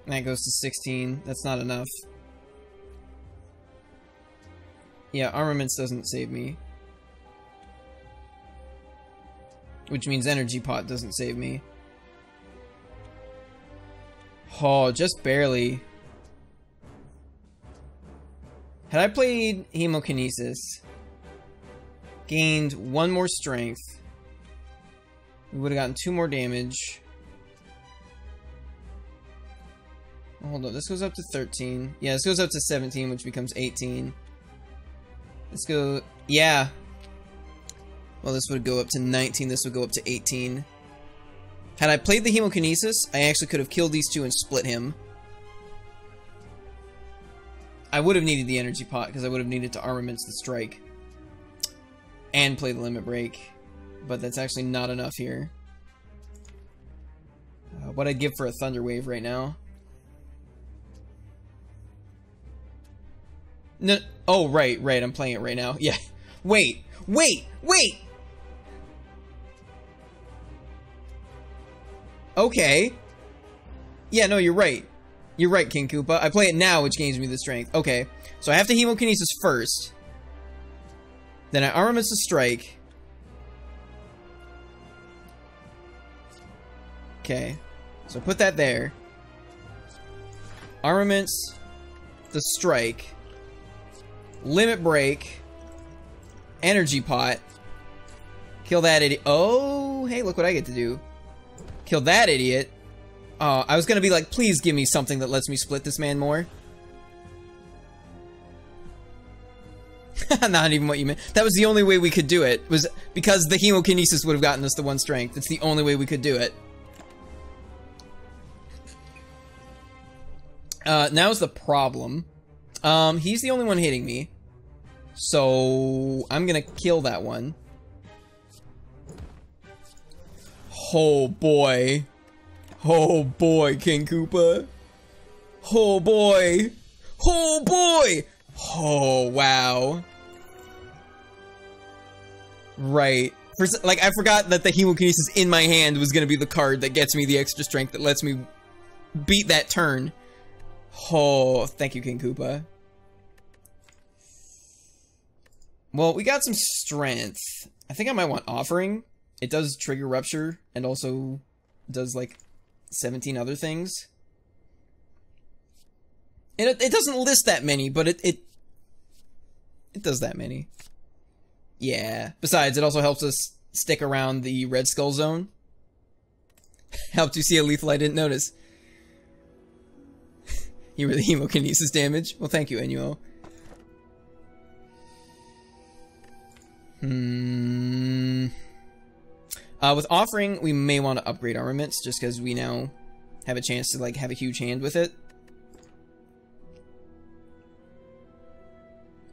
And that goes to 16. That's not enough. Yeah, armaments doesn't save me. Which means energy pot doesn't save me. Oh, just barely. Had I played hemokinesis, gained 1 more strength, we would have gotten 2 more damage. Hold on, this goes up to 13. Yeah, this goes up to 17, which becomes 18. Let's go. Yeah. Well, this would go up to 19, this would go up to 18. Had I played the hemokinesis, I actually could have killed these 2 and split him. I would have needed the energy pot, because I would have needed to armaments the strike. And play the limit break. But that's actually not enough here. What I'd give for a thunder wave right now. No. Oh, right, I'm playing it right now. Yeah. Wait! Okay. Yeah, no, you're right. You're right, King Koopa. I play it now, which gains me the strength. Okay. So I have to hemokinesis first. Then I armaments the strike. Okay. So put that there. Armaments the strike. Limit break. Energy pot. Kill that idiot. Oh, hey, look what I get to do. Kill that idiot. Oh, I was gonna be like, please give me something that lets me split this man more. Not even what you meant. That was the only way we could do it. Was because the hemokinesis would have gotten us the 1 strength. It's the only way we could do it. Now's the problem. He's the only one hitting me. So, I'm gonna kill that one. Oh boy. Oh boy, King Koopa. Oh boy. Oh boy! Oh, wow. Right. Like, I forgot that the hemokinesis in my hand was gonna be the card that gets me the extra strength that lets me beat that turn. Oh, thank you, King Koopa. Well, we got some strength. I think I might want Offering. It does trigger Rupture, and also does, like, 17 other things. And it doesn't list that many, but it does that many. Yeah. Besides, it also helps us stick around the Red Skull zone. Helped you see a lethal I didn't notice. You were the hemokinesis damage. Well, thank you, Enuo. With Offering, we may want to upgrade armaments, just because we now have a chance to, like, have a huge hand with it.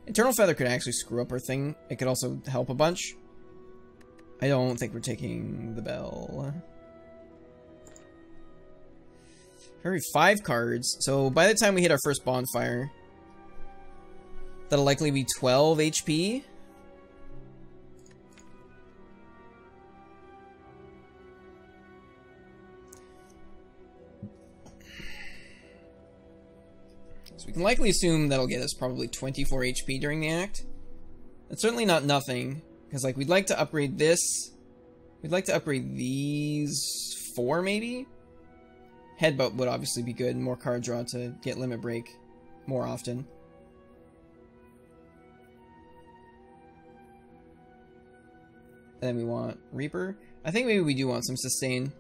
Eternal Feather could actually screw up our thing. It could also help a bunch. I don't think we're taking the bell. Very 5 cards. So by the time we hit our first bonfire, that'll likely be 12 HP. So we can likely assume that'll get us probably 24 HP during the act. That's certainly not nothing, because like we'd like to upgrade this. We'd like to upgrade these 4 maybe? Headbutt would obviously be good, and more card draw to get Limit Break more often. And then we want Reaper. I think maybe we do want some Sustain.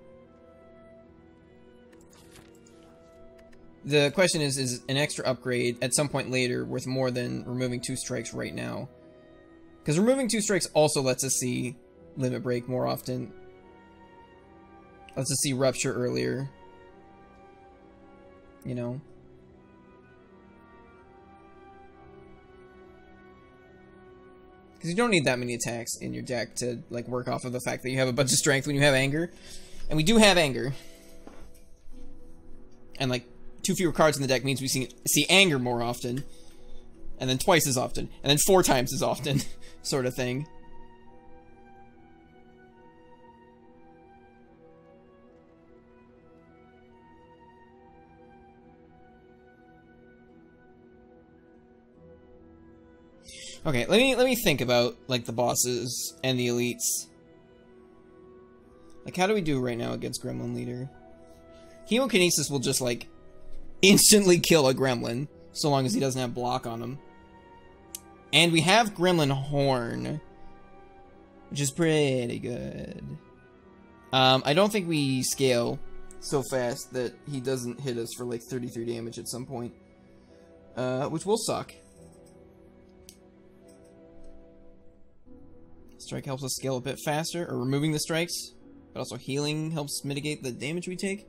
The question is an extra upgrade at some point later worth more than removing 2 strikes right now? Because removing 2 strikes also lets us see Limit Break more often. Lets us see Rupture earlier. You know? Because you don't need that many attacks in your deck to like work off of the fact that you have a bunch of strength when you have anger. And we do have anger. And like 2 fewer cards in the deck means we see anger more often. And then twice as often. And then 4 times as often. Sort of thing. Okay, let me think about like the bosses and the elites. Like, how do we do right now against Gremlin Leader? Hemokinesis will just like instantly kill a gremlin so long as he doesn't have block on him. And we have Gremlin Horn, which is pretty good. I don't think we scale so fast that he doesn't hit us for like 33 damage at some point, which will suck. Strike helps us scale a bit faster, or removing the strikes, but also healing helps mitigate the damage we take.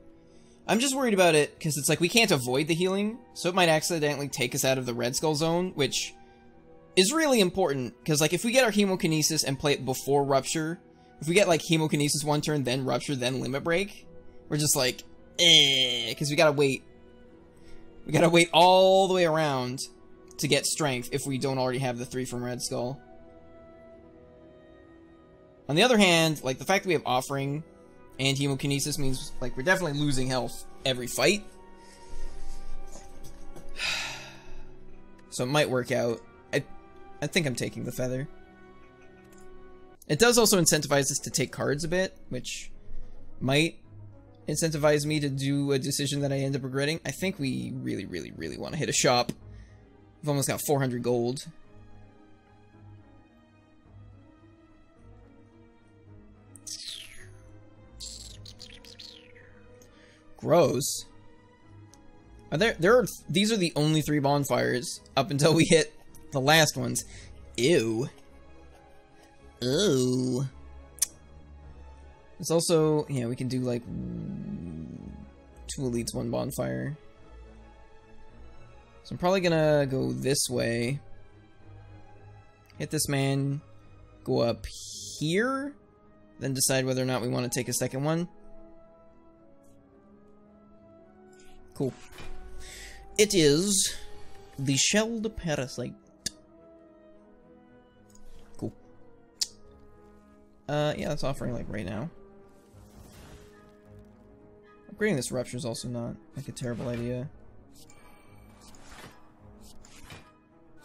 I'm just worried about it because it's like we can't avoid the healing, so it might accidentally take us out of the Red Skull zone, which is really important because like if we get our Hemokinesis and play it before Rupture, if we get like Hemokinesis 1 turn, then Rupture, then Limit Break, we're just like, because we gotta wait. We gotta wait all the way around to get Strength if we don't already have the 3 from Red Skull. On the other hand, like the fact that we have Offering and Hemokinesis means like we're definitely losing health every fight. So it might work out. I think I'm taking the Feather. It does also incentivize us to take cards a bit, which might incentivize me to do a decision that I end up regretting. I think we really, really, really want to hit a shop. We've almost got 400 gold. Gross. These are the only 3 bonfires up until we hit the last ones. Ew. Ooh. It's also, yeah, we can do like 2 elites, 1 bonfire. So I'm probably gonna go this way. Hit this man. Go up here. Then decide whether or not we want to take a second one. Cool. It is the Shelled Parasite. Cool. Yeah, that's offering like right now. Upgrading this Rupture is also not like a terrible idea.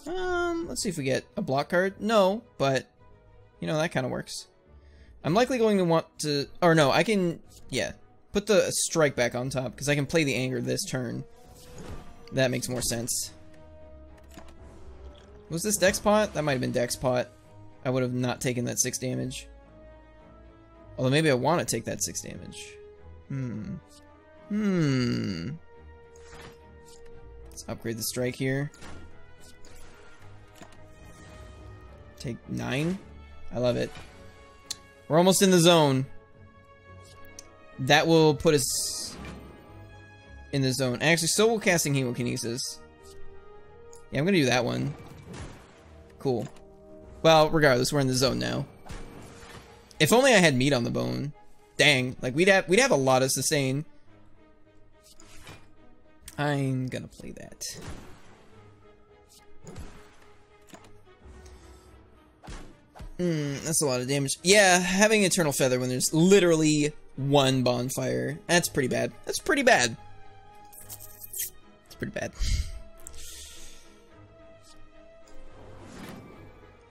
Let's see if we get a block card. No, but you know that kind of works. I'm likely going to want to, or no, I can, yeah. Put the strike back on top, because I can play the anger this turn. That makes more sense. Was this Dex Pot? That might have been Dex Pot. I would have not taken that 6 damage. Although maybe I want to take that 6 damage. Let's upgrade the strike here. Take 9. I love it. We're almost in the zone. That will put us in the zone. Actually, so will casting Hemokinesis. Yeah, I'm gonna do that one. Cool. Well, regardless, we're in the zone now. If only I had meat on the bone. Dang, like we'd have a lot of sustain. I'm gonna play that. That's a lot of damage. Yeah, having Eternal Feather when there's literally 1 bonfire. That's pretty bad. That's pretty bad. It's pretty bad.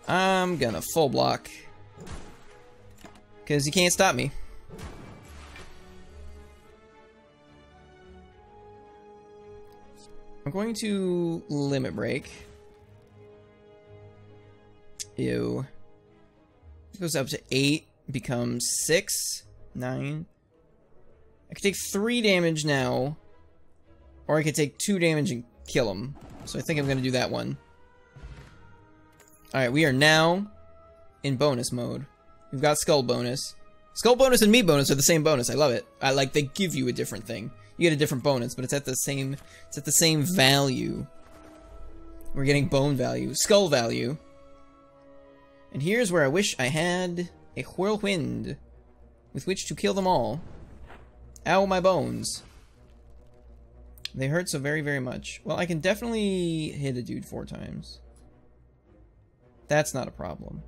I'm gonna full block. Because you can't stop me. I'm going to limit break. Ew. It goes up to 8, becomes 6, 9. I could take 3 damage now, or I could take 2 damage and kill him. So I think I'm going to do that one. Alright, we are now in bonus mode. We've got skull bonus. Skull bonus and meat bonus are the same bonus. I love it. I like they give you a different thing. You get a different bonus, but it's at the same value. We're getting bone value, skull value. And here's where I wish I had a whirlwind with which to kill them all. Ow, my bones. They hurt so very, very much. Well, I can definitely hit a dude 4 times. That's not a problem.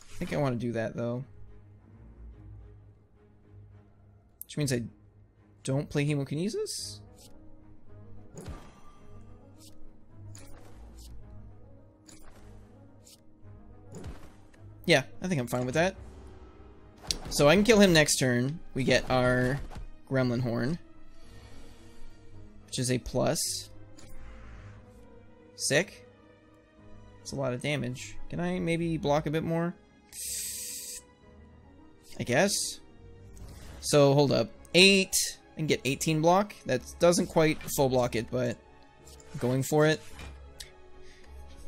I think I want to do that, though. Which means I don't play Hemokinesis? Yeah, I think I'm fine with that. So I can kill him next turn. We get our Gremlin Horn, which is a plus. Sick. It's a lot of damage. Can I maybe block a bit more? I guess. So, hold up. 8. I can get 18 block. That doesn't quite full block it, but going for it.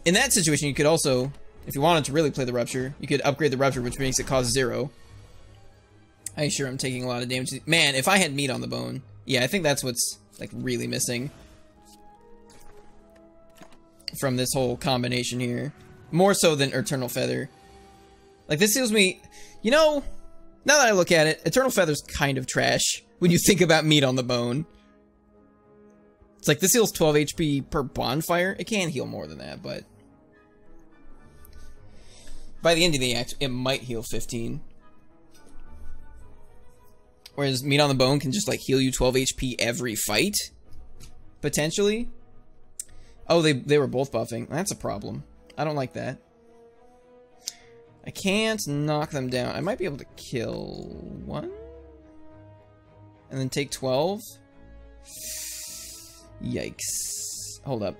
In that situation, you could also, if you wanted to really play the Rupture, you could upgrade the Rupture, which makes it cost 0. I'm sure I'm taking a lot of damage. Man, if I had meat on the bone. Yeah, I think that's what's, like, really missing from this whole combination here. More so than Eternal Feather. Like, this heals me... You know, now that I look at it, Eternal Feather's kind of trash when you think about meat on the bone. It's like, this heals 12 HP per bonfire. It can heal more than that, but... by the end of the act, it might heal 15. Whereas meat on the bone can just, like, heal you 12 HP every fight? Potentially? Oh, they were both buffing. That's a problem. I don't like that. I can't knock them down. I might be able to kill 1? And then take 12? Yikes. Hold up.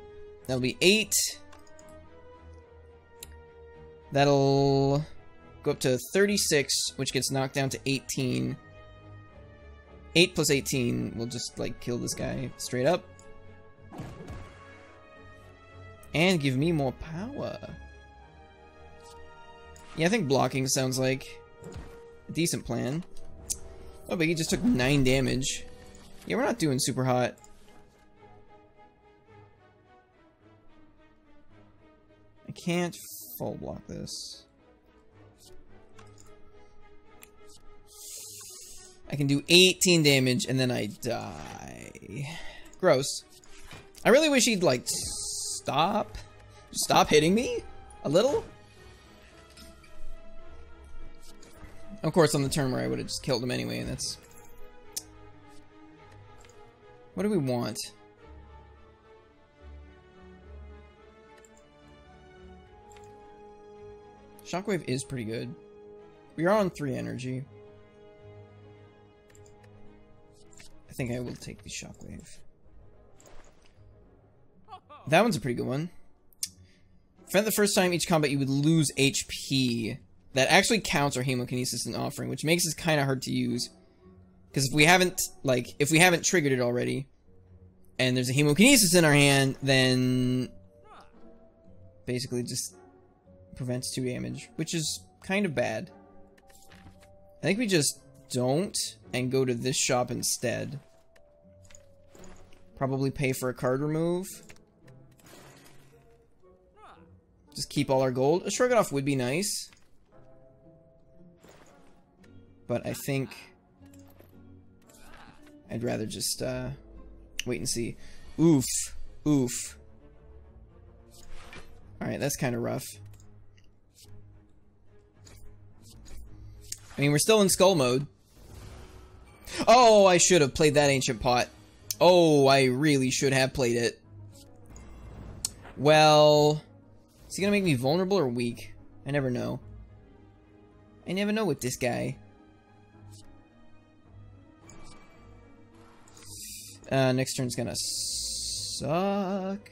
That'll be 8. That'll go up to 36, which gets knocked down to 18. 8 plus 18 will just, like, kill this guy straight up. And give me more power. Yeah, I think blocking sounds like a decent plan. Oh, but he just took 9 damage. Yeah, we're not doing super hot. I can't full block this. I can do 18 damage and then I die. Gross. I really wish he'd, like, stop hitting me a little. Of course, on the turn where I would have just killed him anyway, and that's... What do we want? Shockwave is pretty good. We are on 3 energy. I think I will take the Shockwave. That one's a pretty good one. For the first time each combat you would lose HP. That actually counts our Hemokinesis and Offering, which makes it kind of hard to use. Because if we haven't triggered it already, and there's a Hemokinesis in our hand, then basically just prevents 2 damage, which is kind of bad. I think we just don't, and go to this shop instead. Probably pay for a card remove. Just keep all our gold. A Stroganoff would be nice. But I think I'd rather just wait and see. Oof. Oof. Alright, that's kind of rough. I mean, we're still in skull mode. Oh, I should have played that Ancient Pot. Oh, I really should have played it. Well, is he gonna make me vulnerable or weak? I never know. I never know with this guy. Next turn's gonna suck.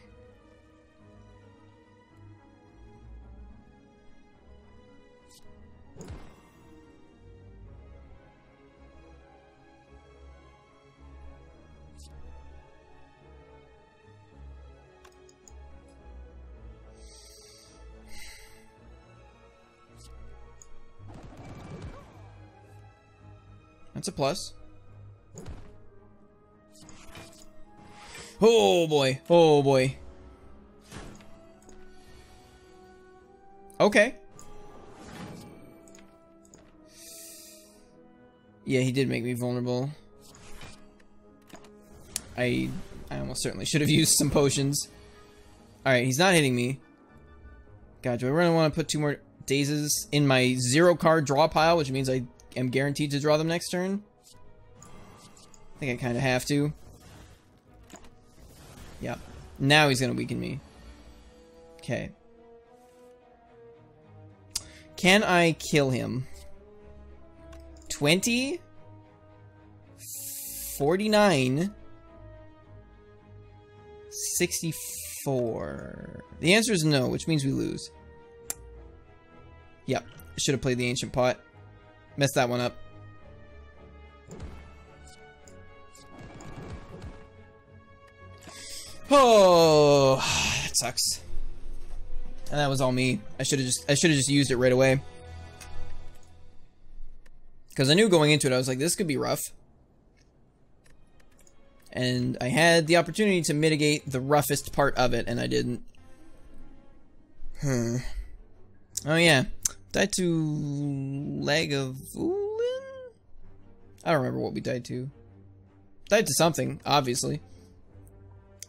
That's a plus. Oh boy. Oh boy. Okay. Yeah, he did make me vulnerable. I almost certainly should have used some potions. Alright, he's not hitting me. God, do I really want to put 2 more dazes in my 0 card draw pile, which means I am guaranteed to draw them next turn? I think I kind of have to. Yep. Now he's gonna weaken me. Okay. Can I kill him? 20? 49? 64. The answer is no, which means we lose. Yep. I should have played the Ancient Pot. Messed that one up. Oh, that sucks. And that was all me. I should have just used it right away. Because I knew going into it, I was like, this could be rough. And I had the opportunity to mitigate the roughest part of it, and I didn't. Oh yeah. Died to Leg of Ulin? I don't remember what we died to. Died to something, obviously.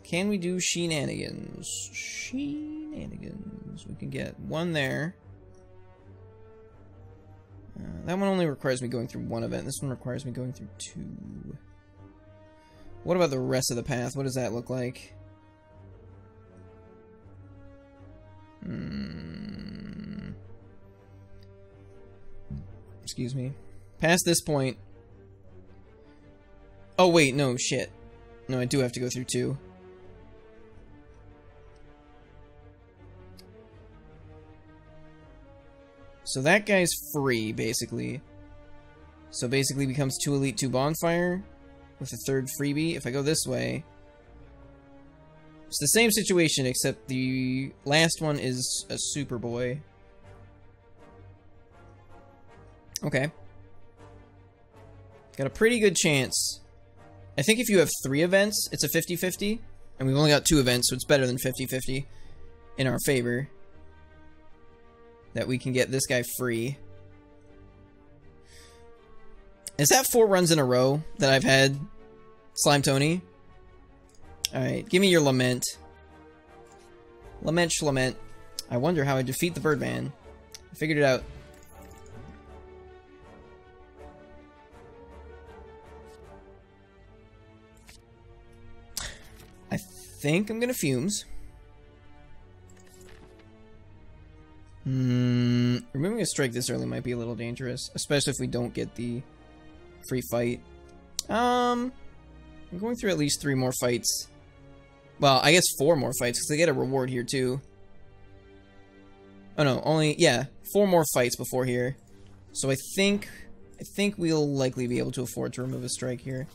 Can we do shenanigans? Shenanigans. We can get 1 there. That one only requires me going through 1 event. This one requires me going through 2. What about the rest of the path? What does that look like? Excuse me. Past this point. Oh wait, no, shit. No, I do have to go through 2. So that guy's free, basically. So basically becomes 2 Elite, 2 Bonfire. With a 3rd freebie. If I go this way... It's the same situation, except the last one is a Superboy. Okay. Got a pretty good chance. I think if you have 3 events, it's a 50-50. And we've only got 2 events, so it's better than 50-50 in our favor. That we can get this guy free. Is that 4 runs in a row that I've had Slime Tony? Alright, give me your Lament. Lament Schlament. I wonder how I defeat the Birdman. I figured it out. I think I'm gonna Fumes. Removing a strike this early might be a little dangerous, especially if we don't get the free fight. I'm going through at least 3 more fights. Well, I guess 4 more fights, because I get a reward here, too. Oh, no, only, yeah, 4 more fights before here. So I think we'll likely be able to afford to remove a strike here.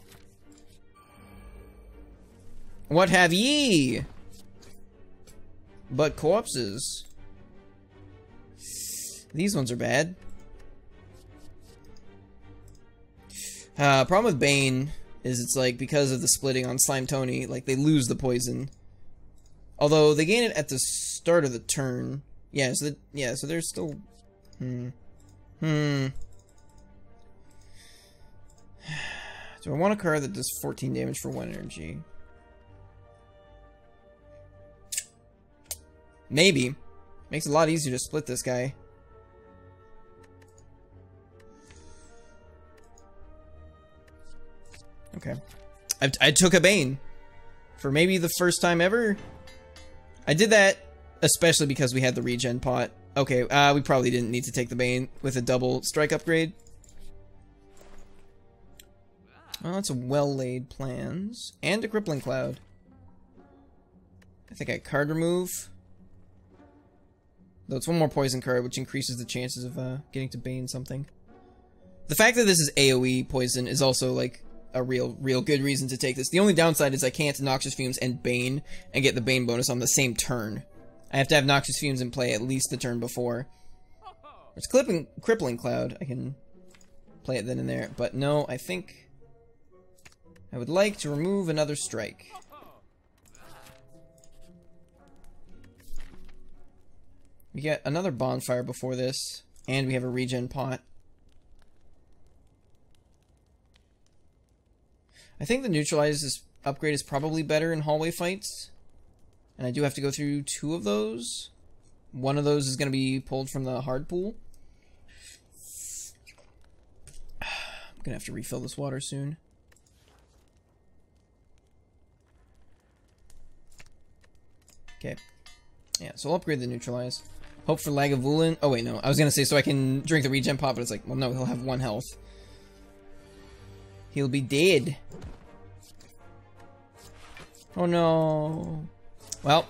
What have ye? But corpses. These ones are bad. Problem with Bane is it's like, because of the splitting on Slime Tony, like, they lose the poison. Although, they gain it at the start of the turn. Yeah, so they're still... Do I want a card that does 14 damage for 1 energy? Maybe. Makes it a lot easier to split this guy. Okay. I took a Bane. For maybe the first time ever. I did that especially because we had the regen pot. Okay, we probably didn't need to take the Bane with a double strike upgrade. Well, that's a well-laid plans. And a crippling cloud. I think I card remove. Though it's one more poison card, which increases the chances of getting to Bane something. The fact that this is AoE poison is also like a real good reason to take this. The only downside is I can't Noxious Fumes and Bane and get the Bane bonus on the same turn. I have to have Noxious Fumes in play at least the turn before. It's Crippling Cloud. I can play it then and there. But no, I think I would like to remove another strike. We get another bonfire before this, and we have a regen pot. I think the neutralize upgrade is probably better in hallway fights. And I do have to go through 2 of those. One of those is going to be pulled from the hard pool. I'm going to have to refill this water soon. Okay. Yeah, so I'll upgrade the neutralize. Hope for Lagavulin. Oh wait, no. I was going to say so I can drink the regen pot, but it's like, well no, he'll have 1 health. He'll be dead. Oh no. Well,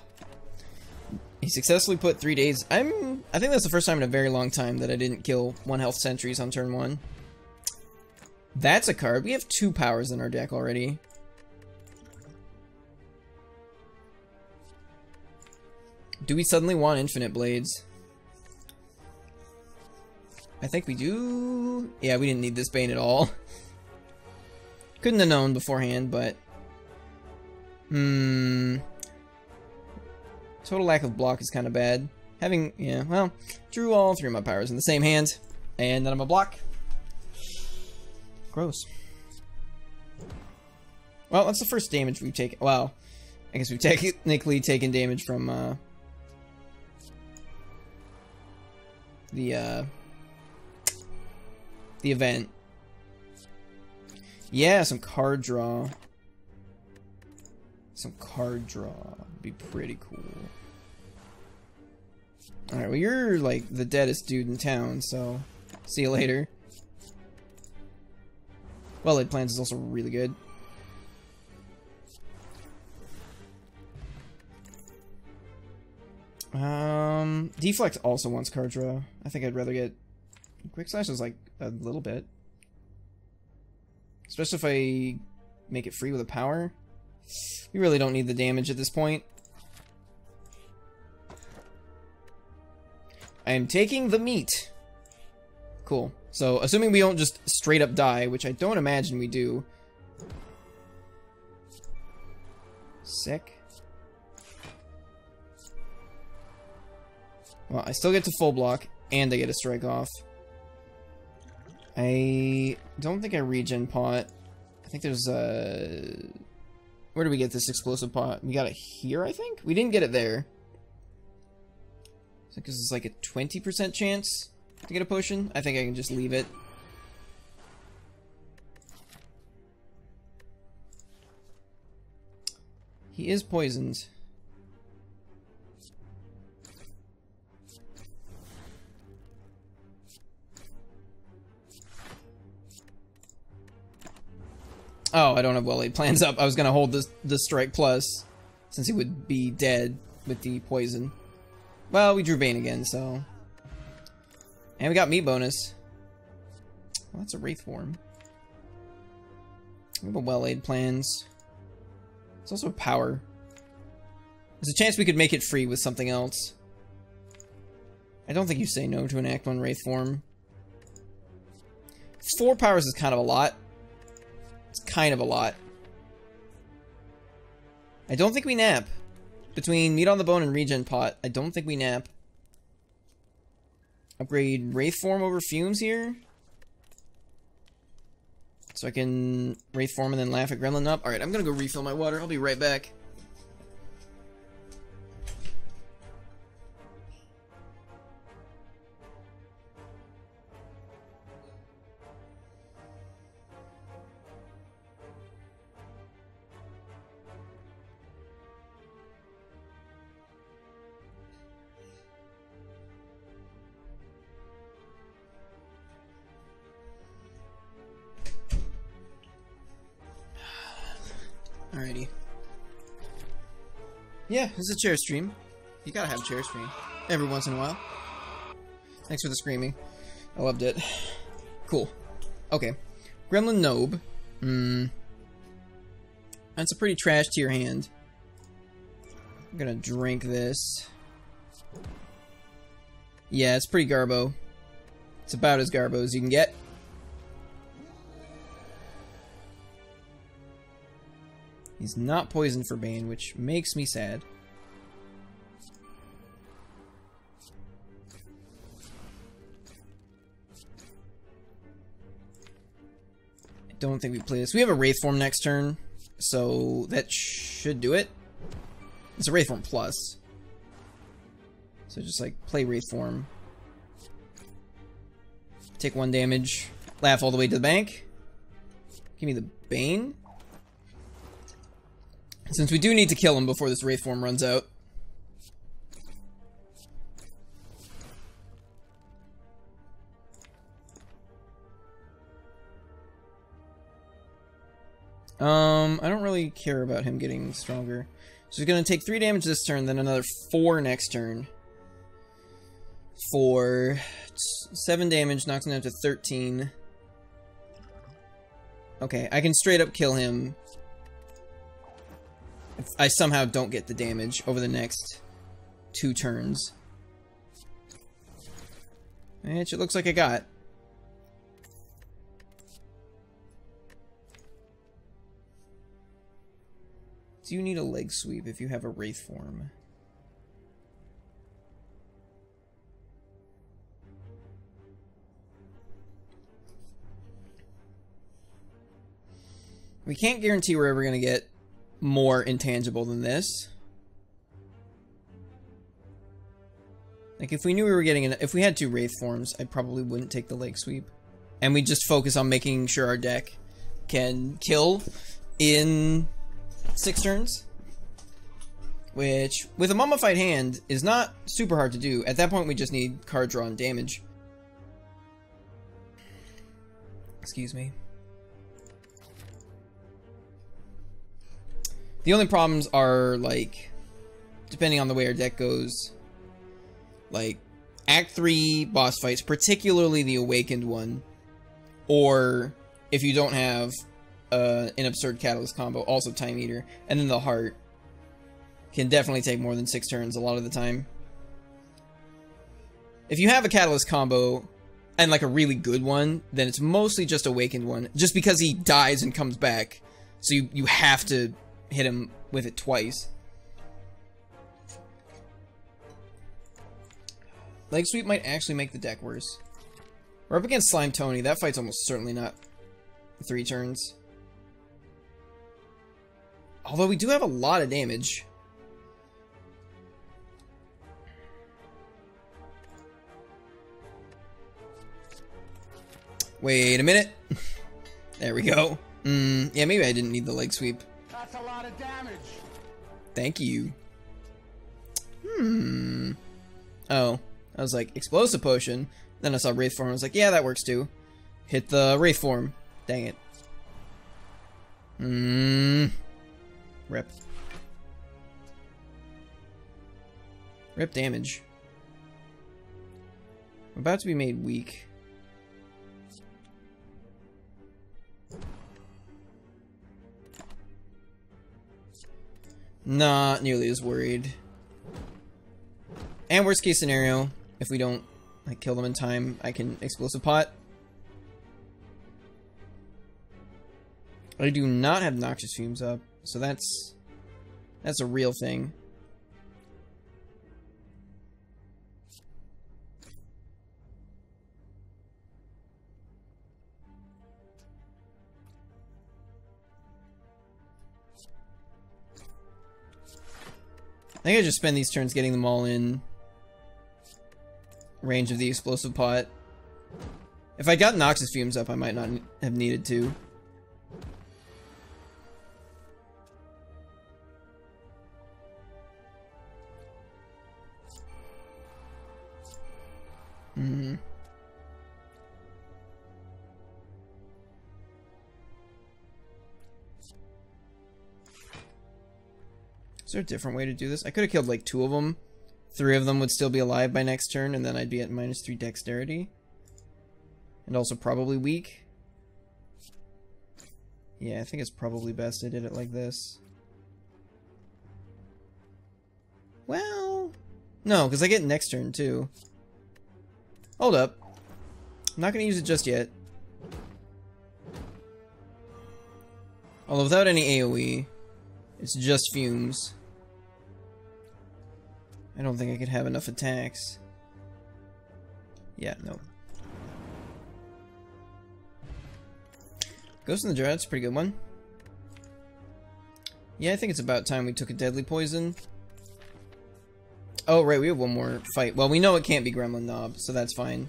he successfully put 3 days. I think that's the first time in a very long time that I didn't kill 1 health sentries on turn 1. That's a card. We have 2 powers in our deck already. Do we suddenly want infinite blades? I think we do. Yeah, we didn't need this Bane at all. Couldn't have known beforehand, but total lack of block is kind of bad. Having, yeah, well, drew all 3 of my powers in the same hand, and then I'm a block. Gross. Well, that's the first damage we've taken. Well, I guess we've technically taken damage from the event. Yeah, some card draw. Some card draw would be pretty cool. Alright, well you're like the deadest dude in town, so see you later. Well-laid plans is also really good. Deflect also wants card draw. I think I'd rather get Quick Slash is like a little bit. Especially if I make it free with a power. We really don't need the damage at this point. I am taking the meat. Cool. So, assuming we don't just straight up die, which I don't imagine we do. Sick. Well, I still get to full block, and I get a strike off. I don't think I regen pot. I think there's a... Where do we get this explosive pot? We got it here, I think? We didn't get it there. So, because it's like a 20% chance to get a potion. I think I can just leave it. He is poisoned. Oh, I don't have well-laid plans up. I was gonna hold the strike plus, since he would be dead with the poison. Well, we drew Bane again, so... And we got meat bonus. Well, that's a Wraith form. We have a well-laid plans. It's also a power. There's a chance we could make it free with something else. I don't think you say no to an Act 1 Wraith form. 4 powers is kind of a lot. It's kind of a lot. I don't think we nap. Between Meat on the Bone and Regen Pot, I don't think we nap. Upgrade Wraith Form over Fumes here. So I can Wraith Form and then laugh at Gremlin up. Alright, I'm gonna go refill my water. I'll be right back. Alrighty. Yeah, this is a chair stream. You gotta have a chair stream every once in a while. Thanks for the screaming. I loved it. Cool. Okay. Gremlin Nobe. That's a pretty trash tier hand. I'm gonna drink this. Yeah, it's pretty garbo. It's about as garbo as you can get. He's not poisoned for Bane, which makes me sad. I don't think we play this. We have a Wraith form next turn, so that should do it. It's a Wraith form plus. So just like play Wraith form. Take 1 damage. Laugh all the way to the bank. Give me the Bane. Since we do need to kill him before this Wraith form runs out. I don't really care about him getting stronger. So he's gonna take 3 damage this turn, then another 4 next turn. For 7 damage, knocks him down to 13. Okay, I can straight up kill him if I somehow don't get the damage over the next 2 turns. Which it looks like I got. Do you need a leg sweep if you have a Wraith form? We can't guarantee we're ever going to get more intangible than this. Like, if we knew we were getting if we had 2 Wraith forms, I probably wouldn't take the leg sweep. And we'd just focus on making sure our deck can kill in 6 turns. Which, with a mummified hand, is not super hard to do. At that point, we just need card draw and damage. Excuse me. The only problems are, like, depending on the way our deck goes, like, Act 3 boss fights, particularly the Awakened one, or if you don't have an Absurd Catalyst combo, also Time Eater, and then the Heart, can definitely take more than 6 turns a lot of the time. If you have a Catalyst combo, and like a really good one, then it's mostly just Awakened one, just because he dies and comes back, so you have to hit him with it twice. Leg sweep might actually make the deck worse. We're up against Slime Tony. That fight's almost certainly not 3 turns. Although we do have a lot of damage. Wait a minute. There we go. Yeah, maybe I didn't need the leg sweep. That's a lot of damage. Thank you. Oh. I was like, explosive potion. Then I saw Wraith form. I was like, yeah, that works too. Hit the Wraith form. Dang it. Rip. Rip damage. I'm about to be made weak. Not nearly as worried. And worst case scenario, if we don't like kill them in time, I can explosive pot. I do not have noxious fumes up, so that's a real thing. I think I just spend these turns getting them all in range of the explosive pot. If I got Noxus Fumes up, I might not have needed to. Is there a different way to do this? I could have killed like 2 of them. 3 of them would still be alive by next turn, and then I'd be at -3 dexterity. And also probably weak. Yeah, I think it's probably best I did it like this. Well... No, because I get next turn too. Hold up. I'm not going to use it just yet. Although without any AoE, it's just fumes. I don't think I could have enough attacks. Yeah, no. Ghost in the Jar, that's a pretty good one. Yeah, I think it's about time we took a deadly poison. Oh, right, we have one more fight. Well, we know it can't be Gremlin Knob, so that's fine.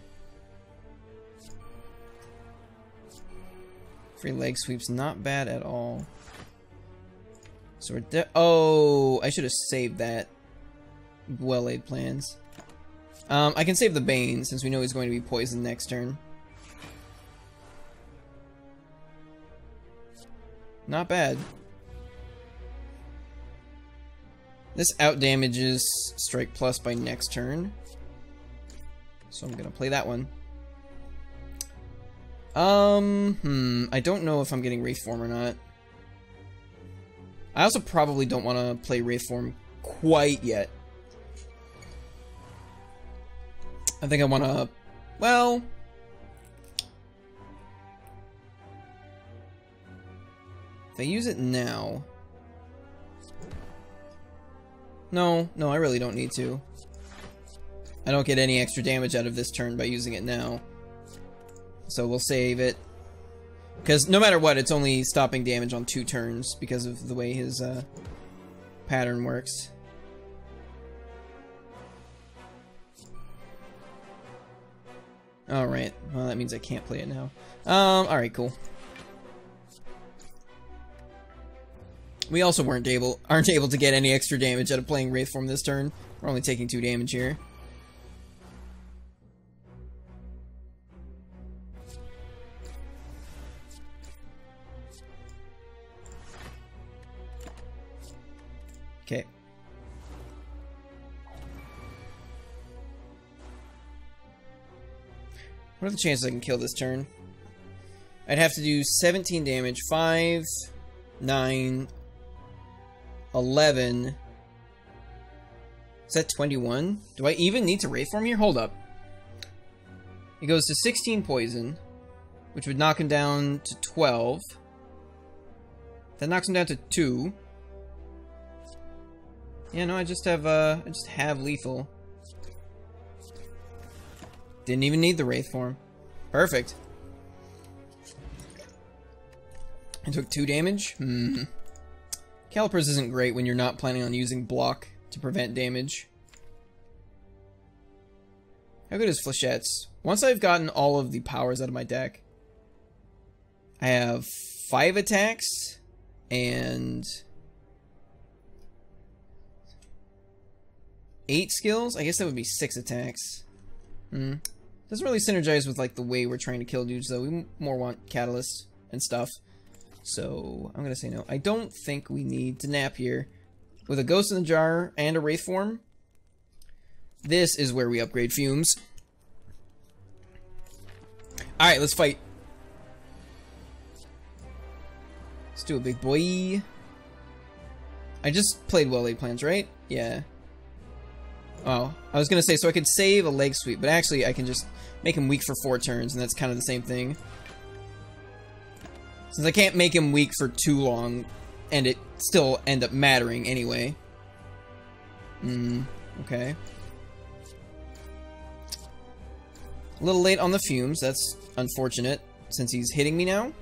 Free leg sweep's not bad at all. So we're oh, I should have saved that. Well-laid plans. I can save the Bane, since we know he's going to be poisoned next turn. Not bad. This outdamages Strike Plus by next turn. So I'm gonna play that one. I don't know if I'm getting Wraith Form or not. I also probably don't want to play Wraith Form quite yet. I think I want to, well... If I use it now... No, I really don't need to. I don't get any extra damage out of this turn by using it now. So we'll save it. Because no matter what, it's only stopping damage on 2 turns because of the way his pattern works. Alright, well that means I can't play it now. Alright, cool. We also aren't able to get any extra damage out of playing Wraith Form this turn. We're only taking 2 damage here. Okay. What are the chances I can kill this turn? I'd have to do 17 damage. 5, 9, 11. Is that 21? Do I even need to Wraith Form here? Hold up. It goes to 16 poison, which would knock him down to 12. That knocks him down to 2. Yeah, no, I just have lethal. Didn't even need the Wraith Form. Perfect. I took 2 damage? Calipers isn't great when you're not planning on using block to prevent damage. How good is Flechettes? Once I've gotten all of the powers out of my deck, I have 5 attacks and 8 skills? I guess that would be 6 attacks. Doesn't really synergize with like the way we're trying to kill dudes though. We more want catalyst and stuff. So I'm gonna say no. I don't think we need to nap here. With a Ghost in the Jar and a Wraith Form, this is where we upgrade fumes. Alright, let's fight. Let's do a big boy. I just played well-laid plans, right? Yeah. Oh, I was gonna say, so I could save a leg sweep, but actually I can just make him weak for 4 turns, and that's kind of the same thing. Since I can't make him weak for too long, and it still end up mattering anyway. Okay. A little late on the fumes, that's unfortunate, since he's hitting me now.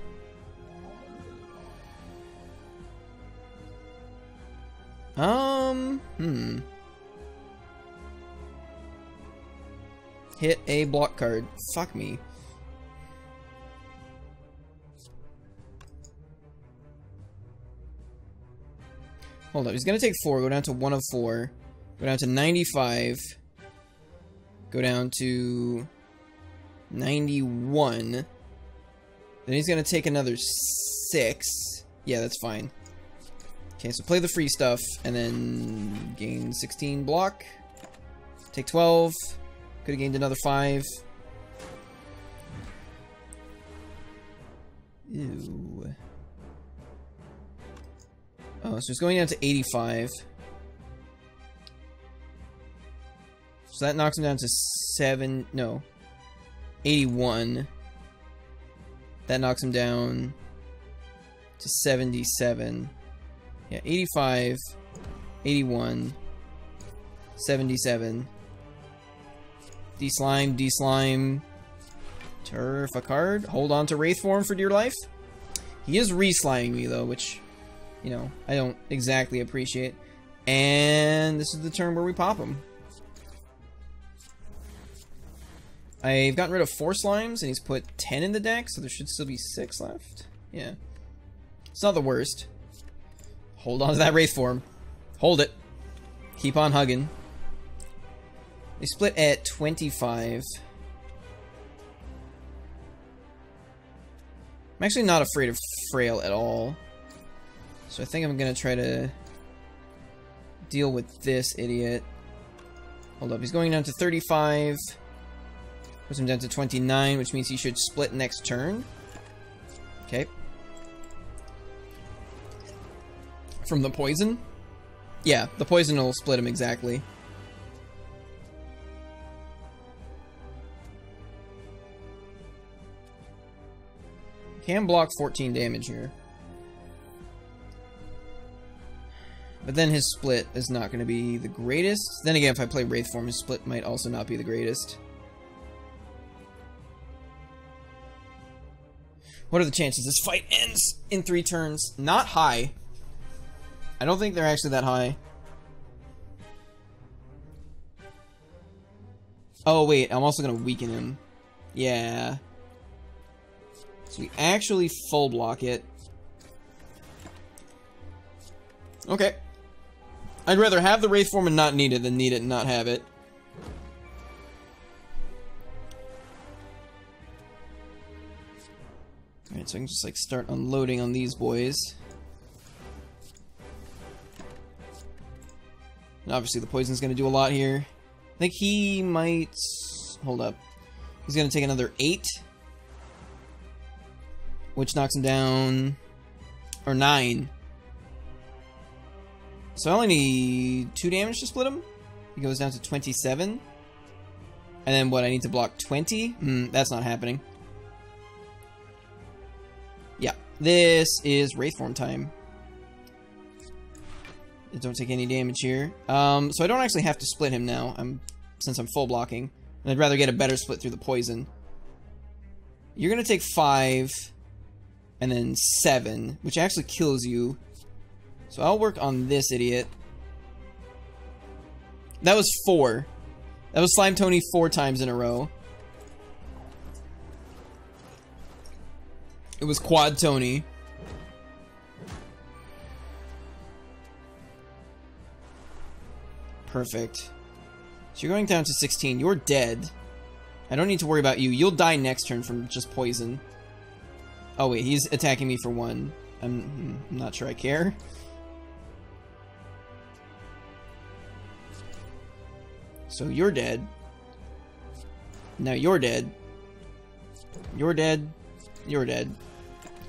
Hit a block card. Fuck me. Hold up, he's gonna take 4, go down to 1 of 4, go down to 95, go down to 91, then he's gonna take another 6. Yeah, that's fine. Okay, so play the free stuff, and then gain 16 block. Take 12. Could have gained another 5. Ew. Oh, so it's going down to 85. So that knocks him down to 81. That knocks him down to 77. Yeah, 85, 81, 77. D-Slime, D-Slime. Turf a card. Hold on to Wraith form for dear life. He is re-sliming me, though, which, you know, I don't exactly appreciate. And this is the turn where we pop him. I've gotten rid of 4 slimes, and he's put 10 in the deck, so there should still be 6 left. Yeah. It's not the worst. Hold on to that Wraith form. Hold it. Keep on hugging. They split at 25. I'm actually not afraid of Frail at all. So I think I'm gonna try to deal with this idiot. Hold up, he's going down to 35. Puts him down to 29, which means he should split next turn. Okay. From the poison? Yeah, the poison will split him exactly. Can block 14 damage here. But then his split is not going to be the greatest. Then again, if I play Wraith form, his split might also not be the greatest. What are the chances this fight ends in 3 turns? Not high. I don't think they're actually that high. Oh, wait. I'm also going to weaken him. Yeah. So we actually full block it. Okay. I'd rather have the Wraith form and not need it than need it and not have it. Alright, so I can just like start unloading on these boys. And obviously the poison's gonna do a lot here. I think he might... Hold up. He's gonna take another 8. Which knocks him down... Or 9. So I only need 2 damage to split him. He goes down to 27. And then what, I need to block 20? That's not happening. Yeah, this is Wraith form time. Don't take any damage here. So I don't actually have to split him now, since I'm full blocking. And I'd rather get a better split through the poison. You're gonna take 5, and then 7, which actually kills you. So I'll work on this idiot. That was 4. That was Slime Tony 4 times in a row. It was Quad Tony. Perfect. So you're going down to 16. You're dead. I don't need to worry about you. You'll die next turn from just poison. Oh wait, he's attacking me for 1. I'm not sure I care. So you're dead. Now you're dead. You're dead. You're dead.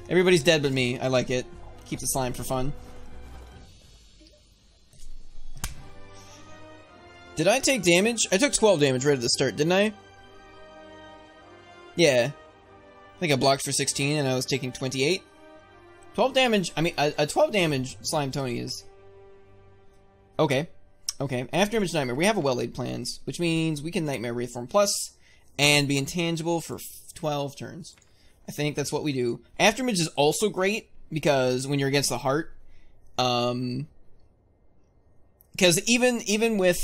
Everybody's dead but me. I like it. Keep the slime for fun. Did I take damage? I took 12 damage right at the start, didn't I? Yeah. I think I blocked for 16 and I was taking 28. 12 damage, I mean, a 12 damage Slime Tony is... Okay. Okay, after Image Nightmare, we have a well-laid plans, which means we can Nightmare Wraith Form Plus and be intangible for 12 turns. I think that's what we do. After Image is also great because when you're against the heart, because even with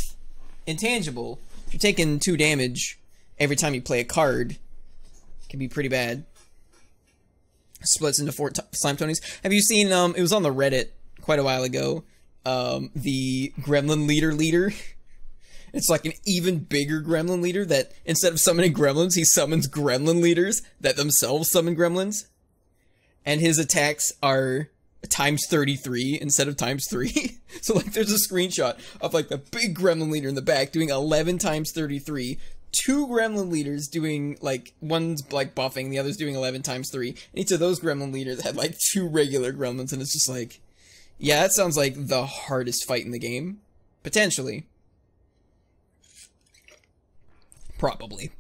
intangible, if you're taking 2 damage every time you play a card, it can be pretty bad. Splits into 4 Slime Tonys. Have you seen, it was on the Reddit quite a while ago, the Gremlin leader. It's like an even bigger Gremlin leader that instead of summoning gremlins, he summons Gremlin leaders that themselves summon gremlins. And his attacks are times 33 instead of times 3. So like there's a screenshot of like the big gremlin leader in the back doing 11 times 33, two gremlin leaders doing like, one's like buffing, the other's doing 11 times 3, and each of those gremlin leaders had like two regular gremlins, and it's just like, yeah, that sounds like the hardest fight in the game. Potentially. Probably.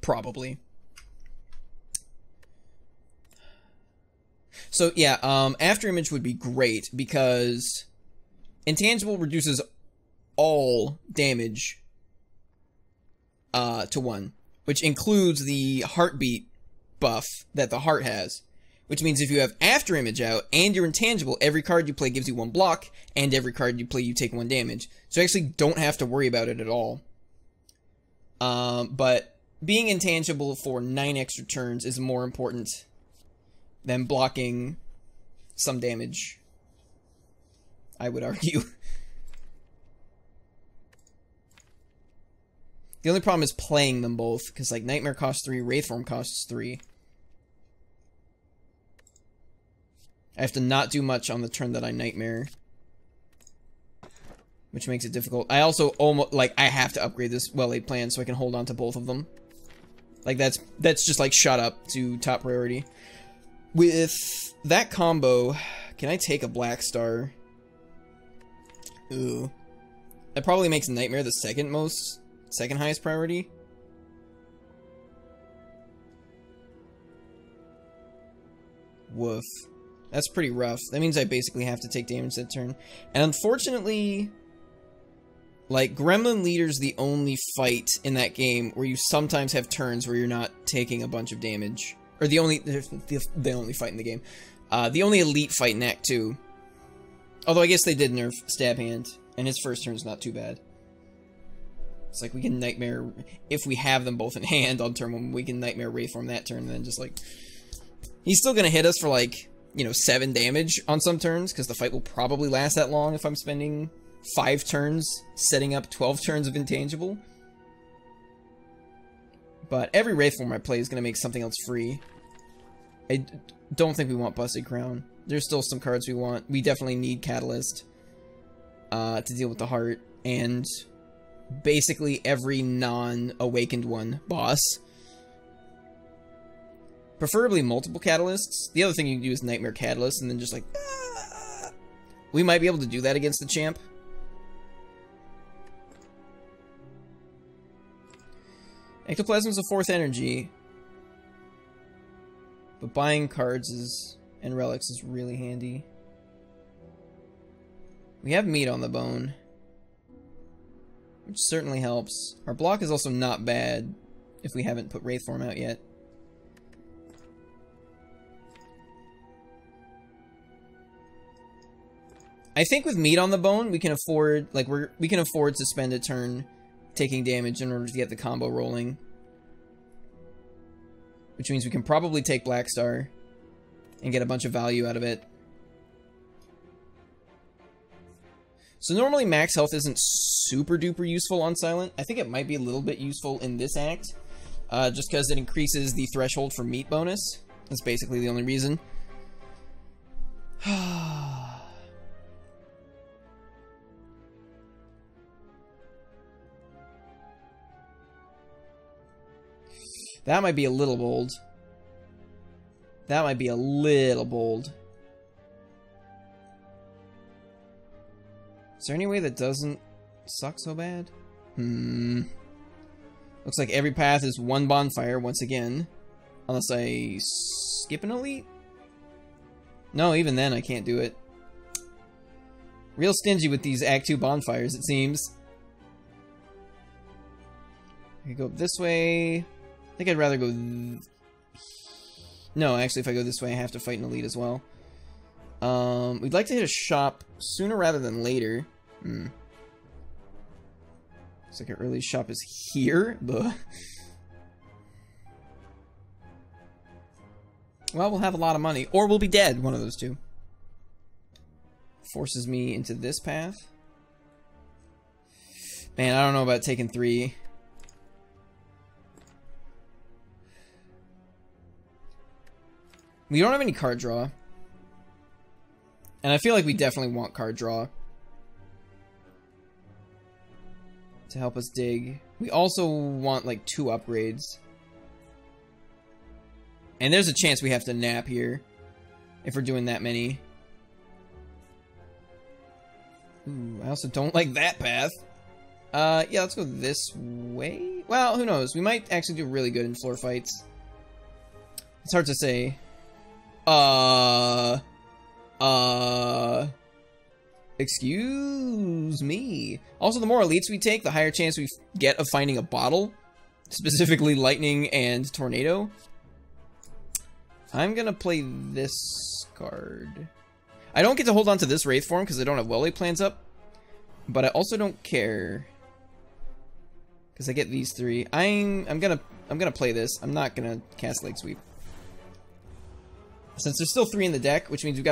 So yeah, After Image would be great because Intangible reduces all damage to 1, which includes the heartbeat buff that the heart has. Which means if you have After Image out and you're Intangible, every card you play gives you 1 block, and every card you play you take 1 damage. So you actually don't have to worry about it at all. But being Intangible for 9 extra turns is more important than blocking some damage, I would argue. The only problem is playing them both, because like Nightmare costs 3, Wraithform costs 3. I have to not do much on the turn that I Nightmare, which makes it difficult. I also almost, like, I have to upgrade this well-laid plan so I can hold on to both of them. Like, that's just, like, shot up to top priority. With that combo, can I take a Black Star? Ooh. That probably makes Nightmare the second highest priority. Woof. That's pretty rough. That means I basically have to take damage that turn. And unfortunately, like, Gremlin Leader's the only fight in that game where you sometimes have turns where you're not taking a bunch of damage. Or the only fight in the game. The only elite fight in Act 2. Although I guess they did nerf Stab Hand, and his first turn's not too bad. It's like we can Nightmare, if we have them both in hand on turn 1, we can Nightmare Wraithform that turn, and then just like... He's still gonna hit us for like, you know, 7 damage on some turns, because the fight will probably last that long if I'm spending 5 turns setting up 12 turns of Intangible. But every Wraithform I play is going to make something else free. I don't think we want Busted Crown. There's still some cards we want. We definitely need Catalyst to deal with the heart. And basically every non-awakened one boss. Preferably multiple Catalysts. The other thing you can do is Nightmare Catalyst and then just like... Ah! We might be able to do that against the champ. Ectoplasm's a 4th energy, but buying cards and relics is really handy. We have meat on the bone, which certainly helps. Our block is also not bad if we haven't put Wraithform out yet. I think with meat on the bone, we can afford, like, we can afford to spend a turn taking damage in order to get the combo rolling. Which means we can probably take Black Star and get a bunch of value out of it. So normally max health isn't super duper useful on Silent. I think it might be a little bit useful in this act. Just because it increases the threshold for meat bonus. That's basically the only reason. That might be a little bold. That might be a little bold. Is there any way that doesn't suck so bad? Looks like every path is 1 bonfire once again. Unless I skip an elite? No, even then I can't do it. Real stingy with these Act 2 bonfires, it seems. I could go this way. I think I'd rather go... No, actually, if I go this way, I have to fight an elite as well. We'd like to hit a shop sooner rather than later. Looks like our early shop is here. Ugh. Well, we'll have a lot of money. Or we'll be dead, one of those two. Forces me into this path. Man, I don't know about taking 3. We don't have any card draw. And I feel like we definitely want card draw to help us dig. We also want like 2 upgrades. And there's a chance we have to nap here if we're doing that many. Ooh, I also don't like that path. Yeah, let's go this way. Well, who knows? We might actually do really good in floor fights. It's hard to say. Excuse me. Also, the more elites we take, the higher chance we get of finding a bottle. Specifically, lightning and tornado. I'm gonna play this card. I don't get to hold on to this Wraith form because I don't have well-laid plans up. But I also don't care. Because I get these 3. I'm gonna play this. I'm not gonna cast Lake Sweep. Since there's still 3 in the deck, which means we've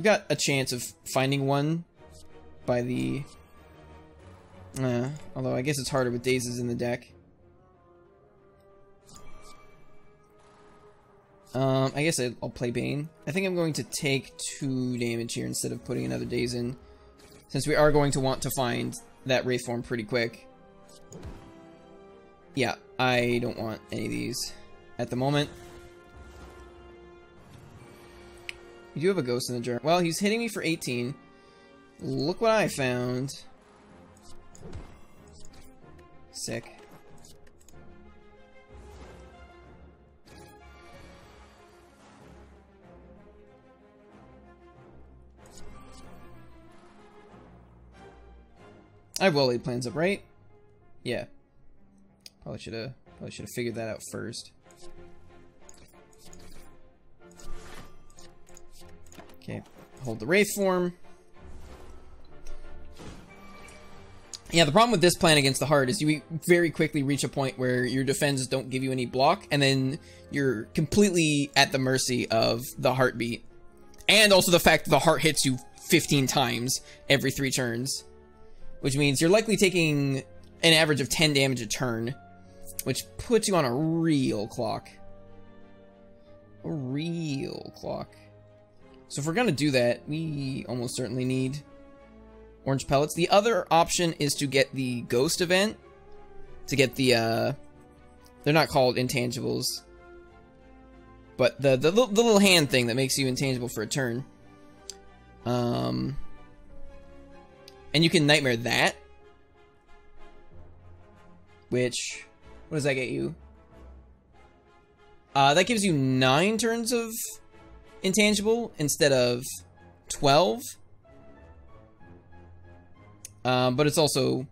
got a chance of finding one by the... although I guess it's harder with Dazes in the deck. I guess I'll play Bane. I think I'm going to take 2 damage here instead of putting another Daze in. Since we are going to want to find that Wraith form pretty quick. Yeah, I don't want any of these at the moment. You do have a ghost in the jar. Well, he's hitting me for 18. Look what I found. Sick. I have well-laid plans up, right? Yeah. Probably should have figured that out first. Okay, hold the Wraith form. Yeah, the problem with this plan against the Heart is you very quickly reach a point where your defenses don't give you any block, and then you're completely at the mercy of the Heartbeat. And also the fact that the Heart hits you 15 times every 3 turns. Which means you're likely taking an average of 10 damage a turn, which puts you on a real clock. A real clock. So if we're going to do that, we almost certainly need orange pellets. The other option is to get the ghost event. To get the, they're not called intangibles. But the little hand thing that makes you intangible for a turn. And you can Nightmare that. Which, what does that get you? That gives you 9 turns of intangible instead of 12. But it's also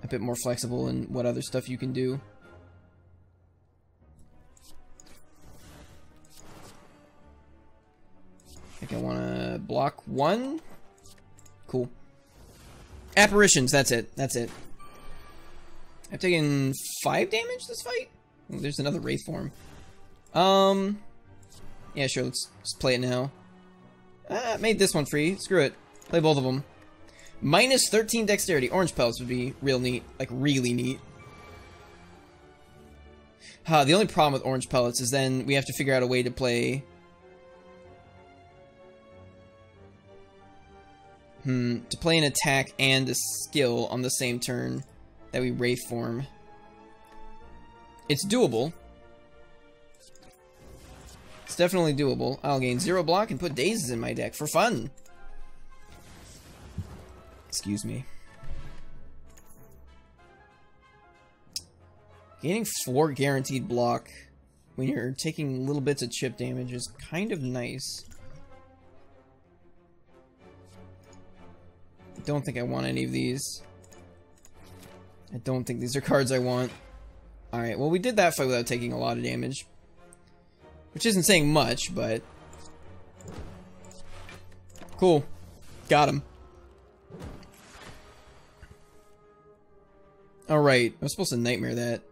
a bit more flexible in what other stuff you can do. I think I want to block 1. Cool. Apparitions, that's it. That's it. I've taken 5 damage this fight? Ooh, there's another Wraith form. Yeah, sure, let's play it now. Made this one free. Screw it. Play both of them. Minus 13 dexterity. Orange pellets would be real neat. Like, really neat. The only problem with orange pellets is then we have to figure out a way to play... to play an attack and a skill on the same turn that we Wraith form. It's doable. It's definitely doable. I'll gain 0 block and put Dazes in my deck for fun. Excuse me. Gaining 4 guaranteed block when you're taking little bits of chip damage is kind of nice. I don't think I want any of these. I don't think these are cards I want. Alright, well we did that fight without taking a lot of damage. Which isn't saying much, but... Cool. Got him. Alright, I was supposed to Nightmare that.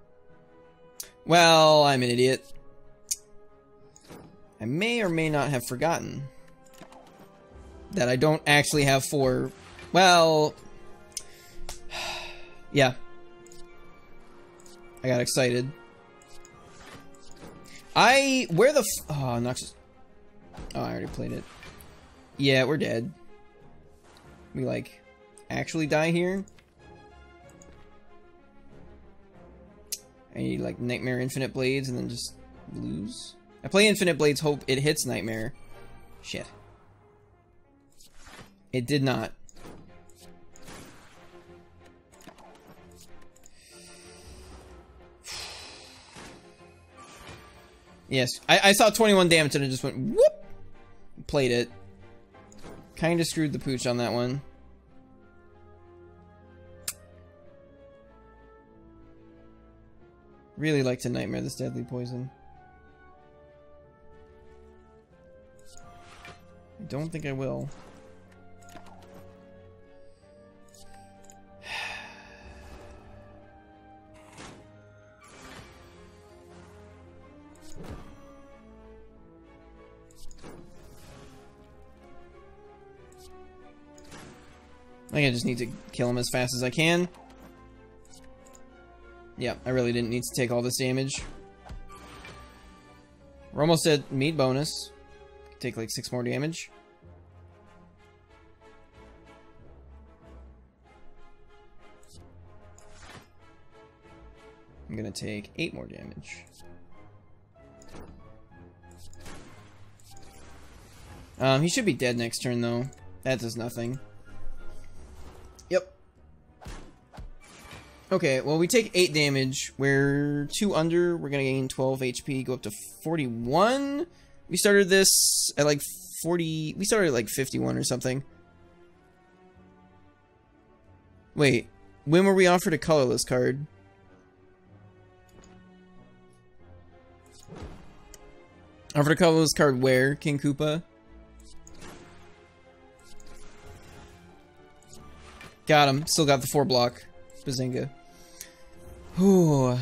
Well, I'm an idiot. I may or may not have forgotten that I don't actually have 4... Well... Yeah. I got excited. Where the oh, Noxus... Oh, I already played it. Yeah, we're dead. We, like, actually die here. I need, like, Nightmare Infinite Blades and then just lose. I play Infinite Blades, hope it hits Nightmare. Shit. It did not. Yes, I saw 21 damage and it just went whoop! Played it. Kinda screwed the pooch on that one. Really like to Nightmare this deadly poison. I don't think I will. I think I just need to kill him as fast as I can. Yeah, I really didn't need to take all this damage. We're almost at meat bonus. Take like 6 more damage. I'm gonna take 8 more damage. He should be dead next turn though. That does nothing. Yep. Okay, well we take 8 damage. We're 2 under. We're gonna gain 12 HP, go up to 41. We started this at like 40... We started at like 51 or something. Wait, when were we offered a colorless card? Offered a colorless card where, King Koopa? Got him. Still got the 4 block. Bazinga. Ooh.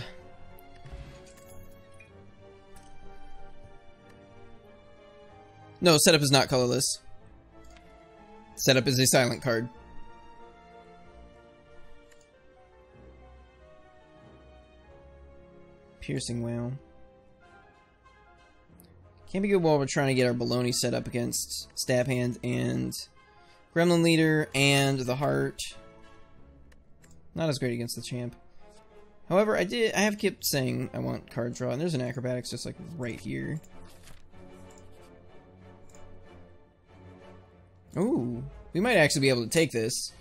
No, setup is not colorless. Setup is a silent card. Piercing Wail. Can't be good while we're trying to get our baloney set up against Stab Hand and Gremlin Leader and the Heart. Not as great against the champ. However, I have kept saying I want card draw, and there's an Acrobatics just like right here. Ooh, we might actually be able to take this.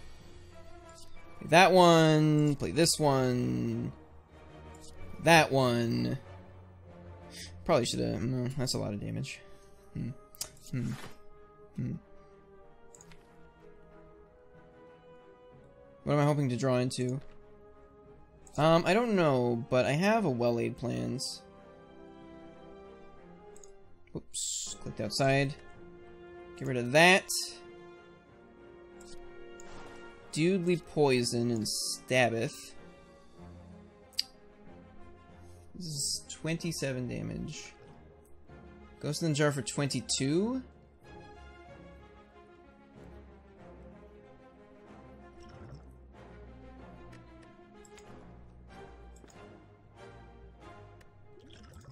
Play that one, play this one, that one. Probably should have. No, that's a lot of damage. What am I hoping to draw into? I don't know, but I have a well-laid plans. Oops, clicked outside. Get rid of that. Dudely Poison and Stabbeth. This is 27 damage. Ghost in the Jar for 22.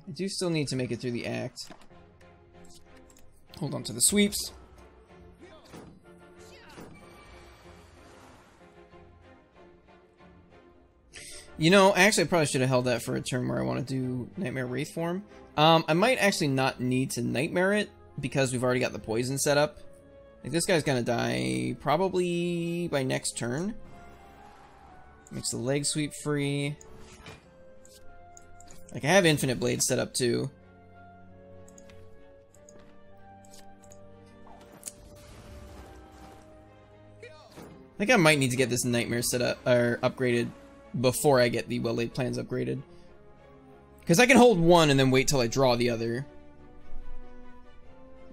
I do still need to make it through the act. Hold on to the sweeps. You know, actually I probably should have held that for a turn where I want to do Nightmare Wraith form. I might actually not need to Nightmare it because we've already got the poison set up. Like, this guy's gonna die probably by next turn. Makes the leg sweep free. Like, I have Infinite Blade set up too. I think I might need to get this Nightmare set up, or upgraded, before I get the well-laid plans upgraded. Because I can hold one and then wait till I draw the other.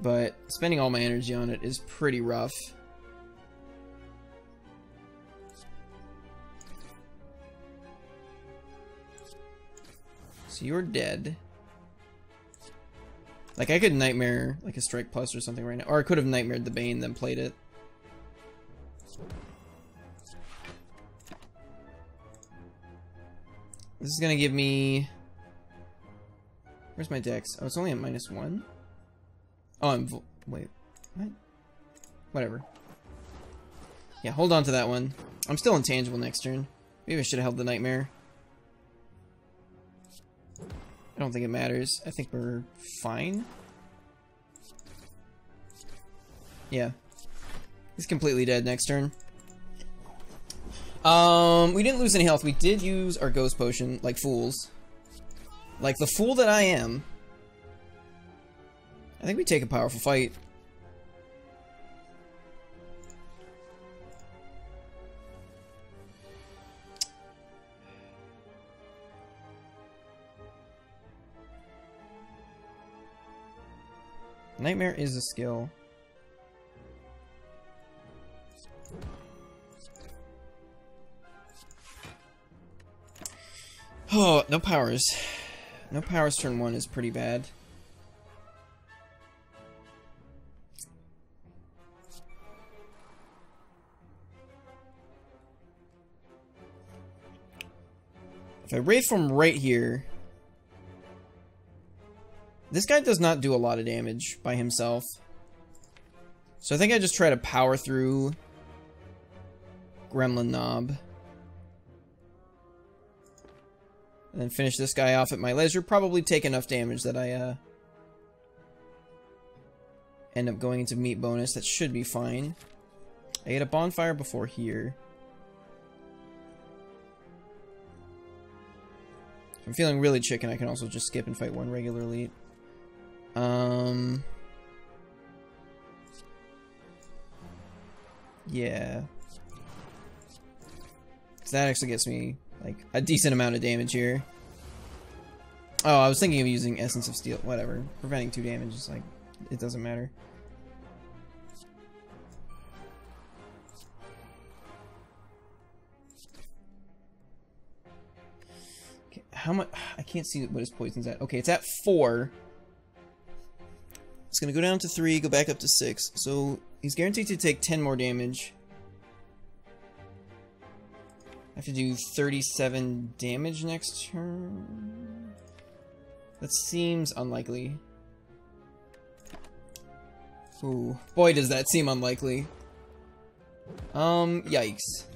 But spending all my energy on it is pretty rough. So you're dead. Like, I could Nightmare like a Strike Plus or something right now. Or I could have Nightmared the Bane, then played it. This is gonna give me... Where's my dex? Oh, it's only at -1? Oh, wait. What? Whatever. Yeah, hold on to that one. I'm still intangible next turn. Maybe I should have held the Nightmare. I don't think it matters. I think we're fine. Yeah. He's completely dead next turn. We didn't lose any health. We did use our Ghost Potion like fools. Like the fool that I am. I think we take a powerful fight. Nightmare is a skill. Oh, no powers. No powers turn 1 is pretty bad. If I Wraith from right here... This guy does not do a lot of damage by himself. So I think I just try to power through Gremlin Knob. And then finish this guy off at my leisure. Probably take enough damage that I end up going into meat bonus. That should be fine. I get a bonfire before here. If I'm feeling really chicken, I can also just skip and fight one regular elite. Yeah. So that actually gets me like a decent amount of damage here. Oh, I was thinking of using Essence of Steel. Whatever. Preventing 2 damage is like, it doesn't matter. Okay, how much? I can't see what his poison's at. Okay, it's at 4. It's gonna go down to 3, go back up to 6. So he's guaranteed to take 10 more damage. I have to do 37 damage next turn. That seems unlikely. Ooh, boy does that seem unlikely. Yikes.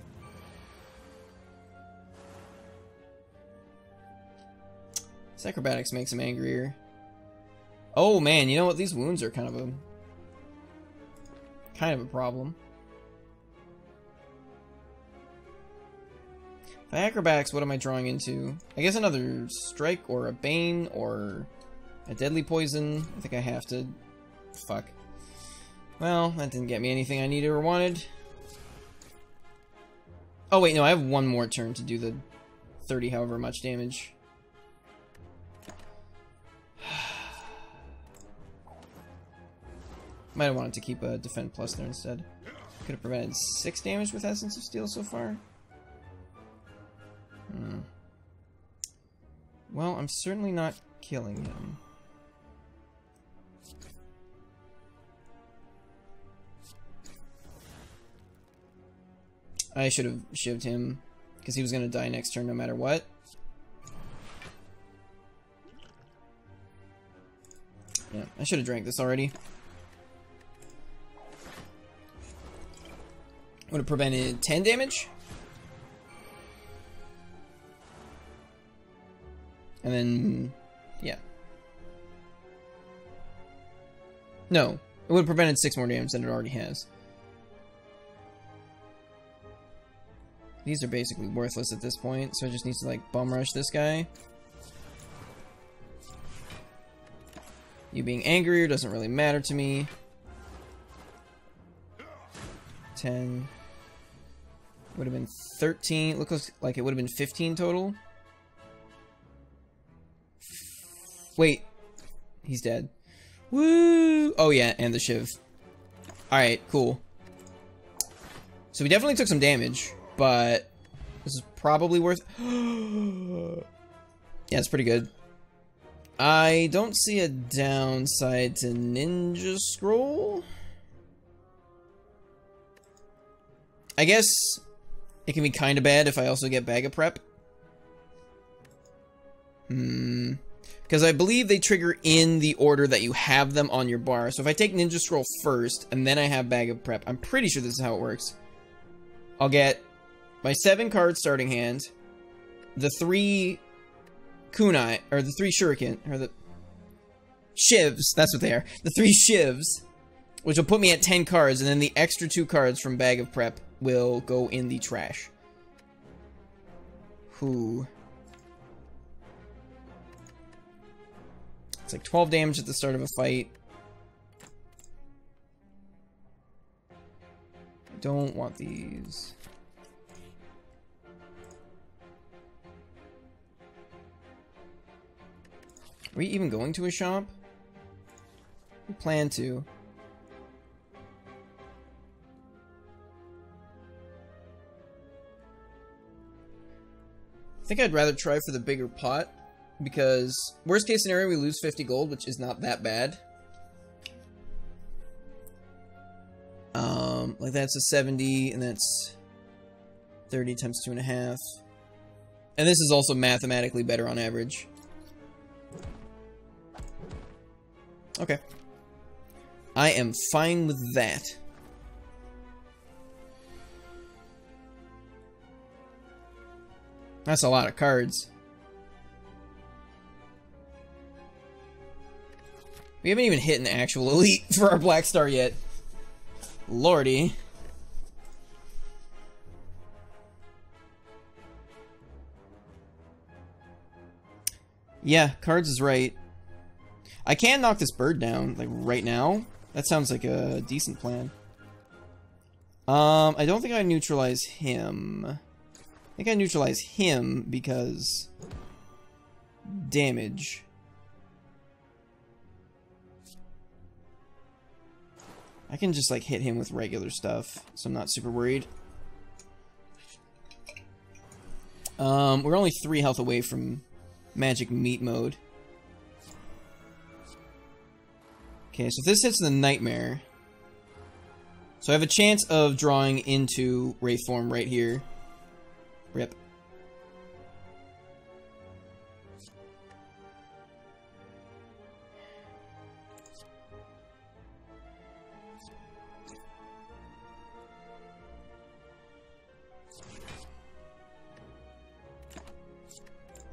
This acrobatics makes him angrier. Oh man, you know what? These wounds are kind of a problem. If I acrobatics, what am I drawing into? I guess another strike or a bane or a deadly poison. I think I have to. Fuck. Well, that didn't get me anything I needed or wanted. Oh wait, no, I have one more turn to do the 30 however much damage. Might have wanted to keep a defend plus there instead. Could have prevented 6 damage with Essence of Steel so far. Well, I'm certainly not killing him. I should have shivved him, because he was going to die next turn no matter what. Yeah, I should have drank this already. Would have prevented 10 damage. And then, yeah. No, it would have prevented 6 more damage than it already has. These are basically worthless at this point, so I just need to, like, bum rush this guy. You being angrier doesn't really matter to me. 10. Would have been 13. Looks like it would have been 15 total. Wait. He's dead. Woo! Oh yeah, and the shiv. Alright, cool. So we definitely took some damage, but this is probably worth... Yeah, it's pretty good. I don't see a downside to Ninja Scroll. I guess it can be kind of bad if I also get Bag of Prep. Because I believe they trigger in the order that you have them on your bar. So if I take Ninja Scroll first, and then I have Bag of Prep, I'm pretty sure this is how it works. I'll get my 7 card starting hand, the 3 kunai, or the 3 shuriken, or the shivs, that's what they are. The 3 shivs, which will put me at 10 cards, and then the extra 2 cards from Bag of Prep will go in the trash. Whew. It's like 12 damage at the start of a fight. I don't want these. Are we even going to a shop? We plan to. I think I'd rather try for the bigger pot. Because, worst case scenario, we lose 50 gold, which is not that bad. Like that's a 70, and that's 30 times 2.5. And this is also mathematically better on average. Okay. I am fine with that. That's a lot of cards. We haven't even hit an actual elite for our Black Star yet. Lordy. Yeah, cards is right. I can knock this bird down, like, right now. That sounds like a decent plan. I don't think I neutralize him. I think I neutralize him because... damage. I can just, like, hit him with regular stuff, so I'm not super worried. We're only 3 health away from magic meat mode. Okay, so if this hits the Nightmare... So I have a chance of drawing into Wraith form right here. Rip.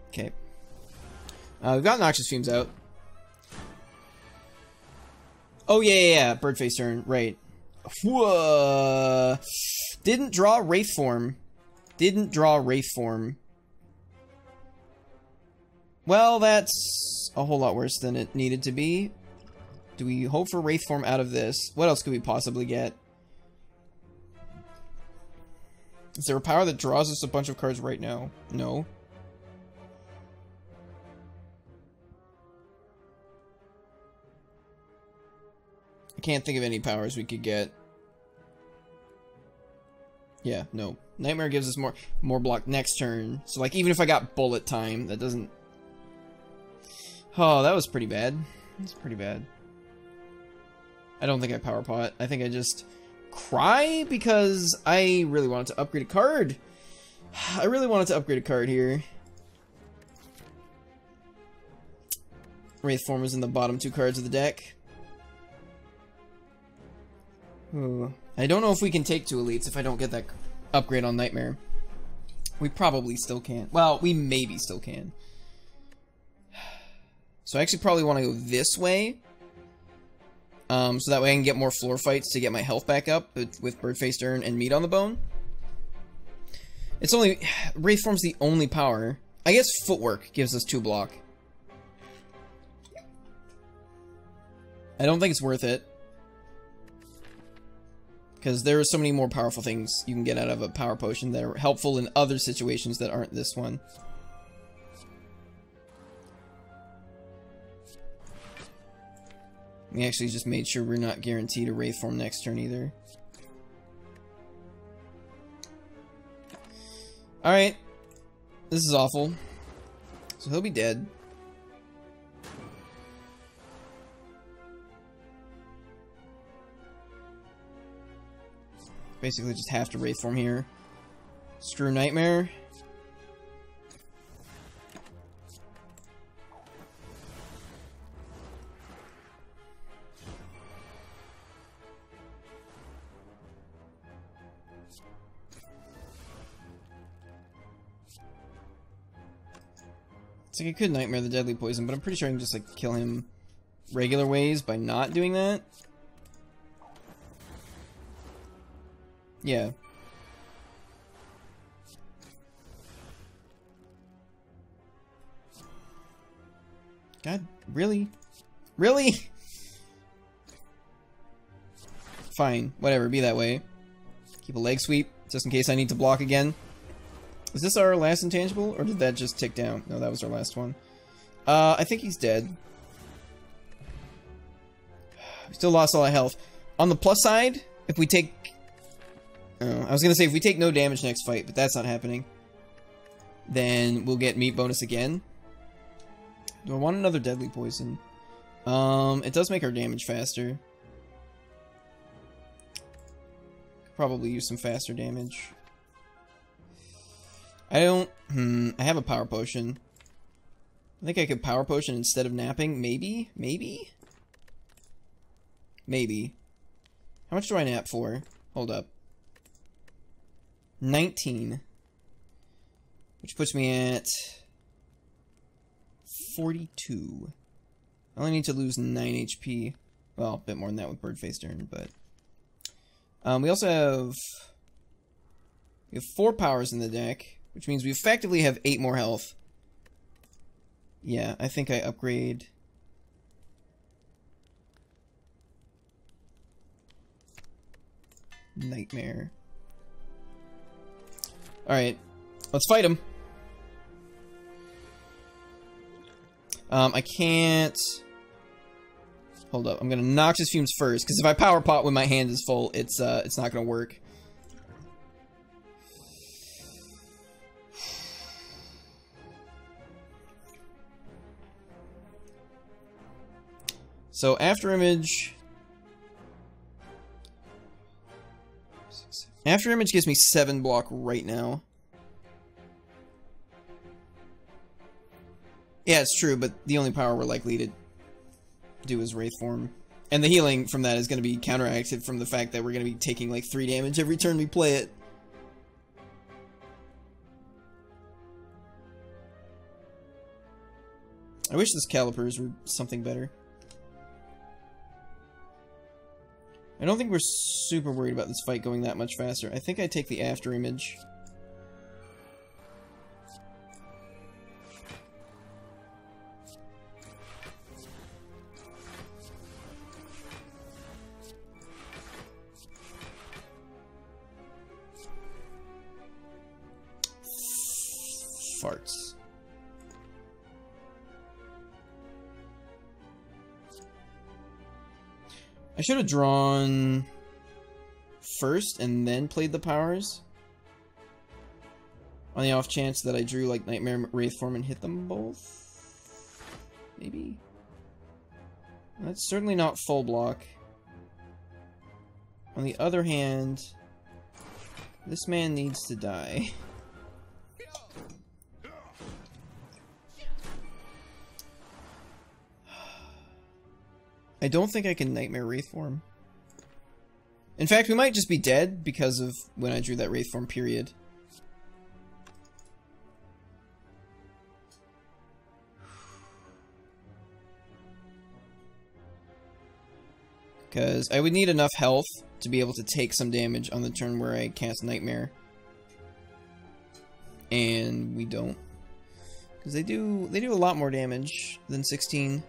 Okay. We've got Noxious Fumes out. Oh, yeah. Birdface turn. Right. Whoa. Didn't draw Wraith form. Well, that's a whole lot worse than it needed to be. Do we hope for Wraith form out of this? What else could we possibly get? Is there a power that draws us a bunch of cards right now? No. I can't think of any powers we could get. Yeah, no. Nightmare gives us more block next turn. So, like, even if I got bullet time, that doesn't... Oh, that was pretty bad. That's pretty bad. I don't think I power pot. I think I just cry because I really wanted to upgrade a card. I really wanted to upgrade a card here. Wraith form is in the bottom 2 cards of the deck. Ooh. I don't know if we can take 2 elites if I don't get that upgrade on Nightmare. We probably still can. Well, we maybe still can. So I actually probably want to go this way. So that way I can get more floor fights to get my health back up with Birdface Turn and Meat on the Bone. It's only... Wraith Form's the only power. I guess Footwork gives us 2 block. I don't think it's worth it. Because there are so many more powerful things you can get out of a power potion that are helpful in other situations that aren't this one. We actually just made sure we're not guaranteed a Wraith form next turn either. Alright. This is awful. So he'll be dead. Basically just have to Wraith form here. Screw Nightmare. It's like I could Nightmare the Deadly Poison, but I'm pretty sure I can just, like, kill him regular ways by not doing that. Yeah. God, really? Really? Fine, whatever, be that way. Keep a leg sweep, just in case I need to block again. Is this our last intangible, or did that just tick down? No, that was our last one. I think he's dead. We still lost all our health. On the plus side, if we take... I was gonna say if we take no damage next fight, but that's not happening. Then we'll get meat bonus again. Do I want another deadly poison? It does make our damage faster. Probably use some faster damage. I don't... I have a power potion. I think I could power potion instead of napping. Maybe? Maybe? Maybe. How much do I nap for? Hold up. 19. Which puts me at 42. I only need to lose 9 HP. Well, a bit more than that with Birdface turn, but... we also have... We have 4 powers in the deck, which means we effectively have 8 more health. Yeah, I think I upgrade... Nightmare. Alright, let's fight him. I can't... Hold up, I'm gonna Noxious Fumes first, because if I Power Pot when my hand is full, it's not gonna work. So, After Image... After Image gives me 7 block right now. Yeah, it's true, but the only power we're likely to do is Wraith Form. And the healing from that is going to be counteracted from the fact that we're going to be taking like 3 damage every turn we play it. I wish this Calipers were something better. I don't think we're super worried about this fight going that much faster. I think I take the After Image. Farts. I should have drawn first and then played the powers. On the off chance that I drew like Nightmare Wraith Form and hit them both. Maybe. That's certainly not full block. On the other hand, this man needs to die. I don't think I can Nightmare Wraith Form. In fact, we might just be dead because of when I drew that Wraith Form, period. Because I would need enough health to be able to take some damage on the turn where I cast Nightmare. And we don't. Because they do a lot more damage than 16.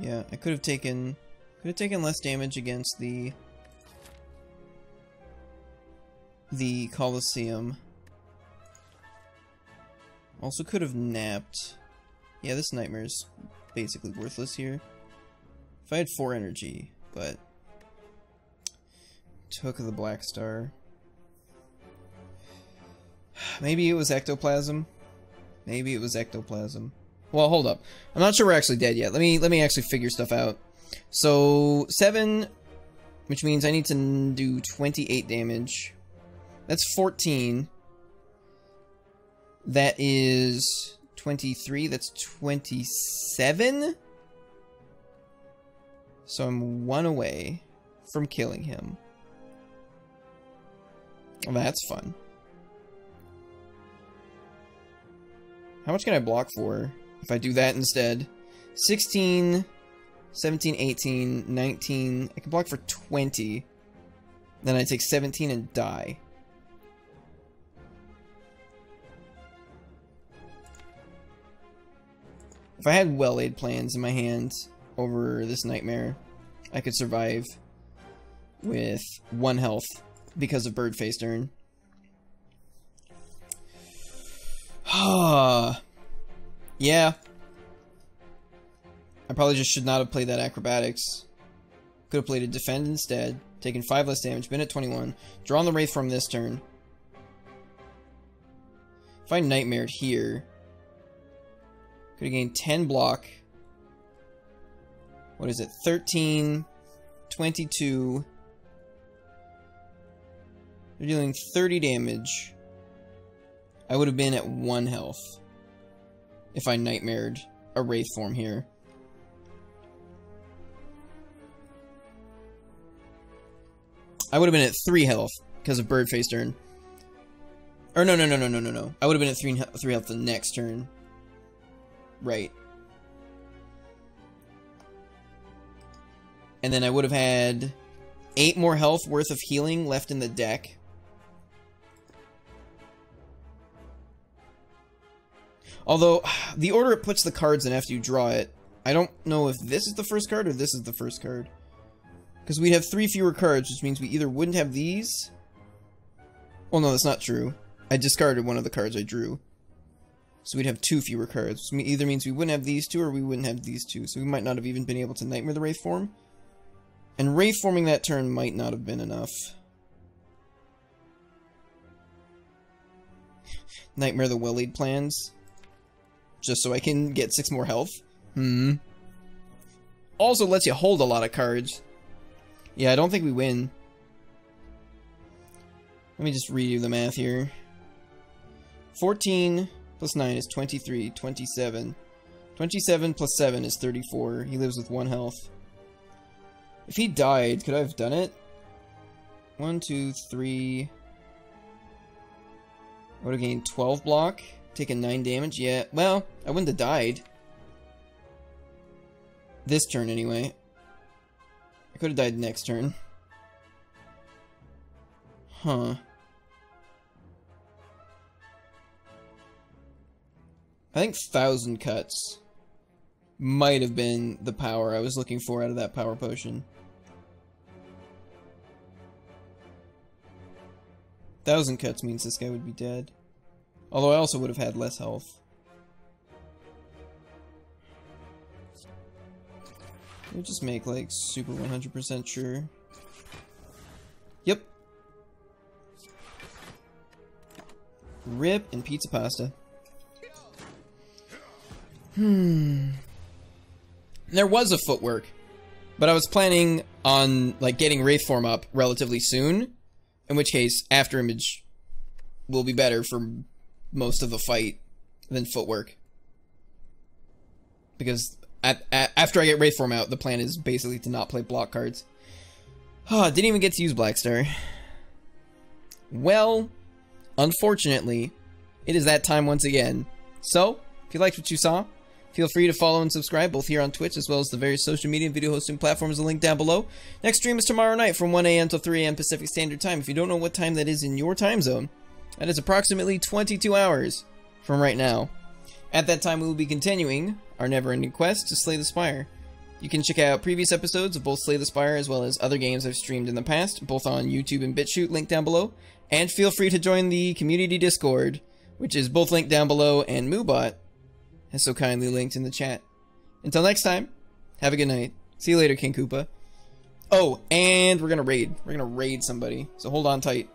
Yeah, I could have taken less damage against the Colosseum. Also could have napped. Yeah, this Nightmare's basically worthless here. If I had 4 energy, but took the Black Star. Maybe it was Ectoplasm. Maybe it was Ectoplasm. Well, hold up. I'm not sure we're actually dead yet. Let me actually figure stuff out. So, 7, which means I need to do 28 damage. That's 14. That is 23. That's 27? So I'm 1 away from killing him. Well, that's fun. How much can I block for if I do that instead? 16, 17, 18, 19. I can block for 20. Then I take 17 and die. If I had well-laid plans in my hand over this nightmare, I could survive with 1 health because of Bird-Faced Urn. Yeah. I probably just should not have played that Acrobatics. Could have played a Defend instead, taken 5 less damage, been at 21, drawn the Wraith Form this turn. If I Nightmared here, could have gained 10 block. What is it? 13, 22. They're dealing 30 damage. I would have been at 1 health if I Nightmared a Wraith Form here. I would have been at 3 health because of Bird-Faced Urn. Or no. I would have been at 3 health the next turn. Right. And then I would have had 8 more health worth of healing left in the deck. Although, the order it puts the cards in after you draw it, I don't know if this is the first card or this is the first card. Because we have 3 fewer cards, which means we either wouldn't have these... Well, no, that's not true. I discarded one of the cards I drew. So we'd have 2 fewer cards. Which either means we wouldn't have these 2 or we wouldn't have these 2. So we might not have even been able to Nightmare the Wraith Form. And Wraith Forming that turn might not have been enough. Nightmare the well-laid plans. Just so I can get 6 more health. Also lets you hold a lot of cards. Yeah, I don't think we win. Let me just redo the math here. 14 plus 9 is 23, 27. 27 plus 7 is 34. He lives with 1 health. If he died, could I have done it? 1, 2, 3... I would have gained 12 block. Taken 9 damage. Yeah, well, I wouldn't have died. This turn, anyway. I could have died next turn. Huh. I think 1,000 cuts might have been the power I was looking for out of that power potion. 1,000 cuts means this guy would be dead. Although I also would have had less health. We'll just make, like, super 100% sure. Yep. Rip and pizza pasta. There was a footwork, but I was planning on, like, getting Wraith Form up relatively soon, in which case, After Image will be better for most of the fight than footwork. Because after I get Wraith Form out, the plan is basically to not play block cards. Oh, didn't even get to use Blackstar. Well, unfortunately, it is that time once again. So, if you liked what you saw, feel free to follow and subscribe, both here on Twitch as well as the various social media and video hosting platforms linked down below. Next stream is tomorrow night from 1 a.m. till 3 a.m. Pacific Standard Time. If you don't know what time that is in your time zone, that is approximately 22 hours from right now. At that time, we will be continuing our never-ending quest to slay the Spire. You can check out previous episodes of both Slay the Spire as well as other games I've streamed in the past, both on YouTube and BitChute, linked down below. And feel free to join the community Discord, which is both linked down below, and Moobot has so kindly linked in the chat. Until next time, have a good night. See you later, King Koopa. Oh, and we're gonna raid. We're gonna raid somebody, so hold on tight.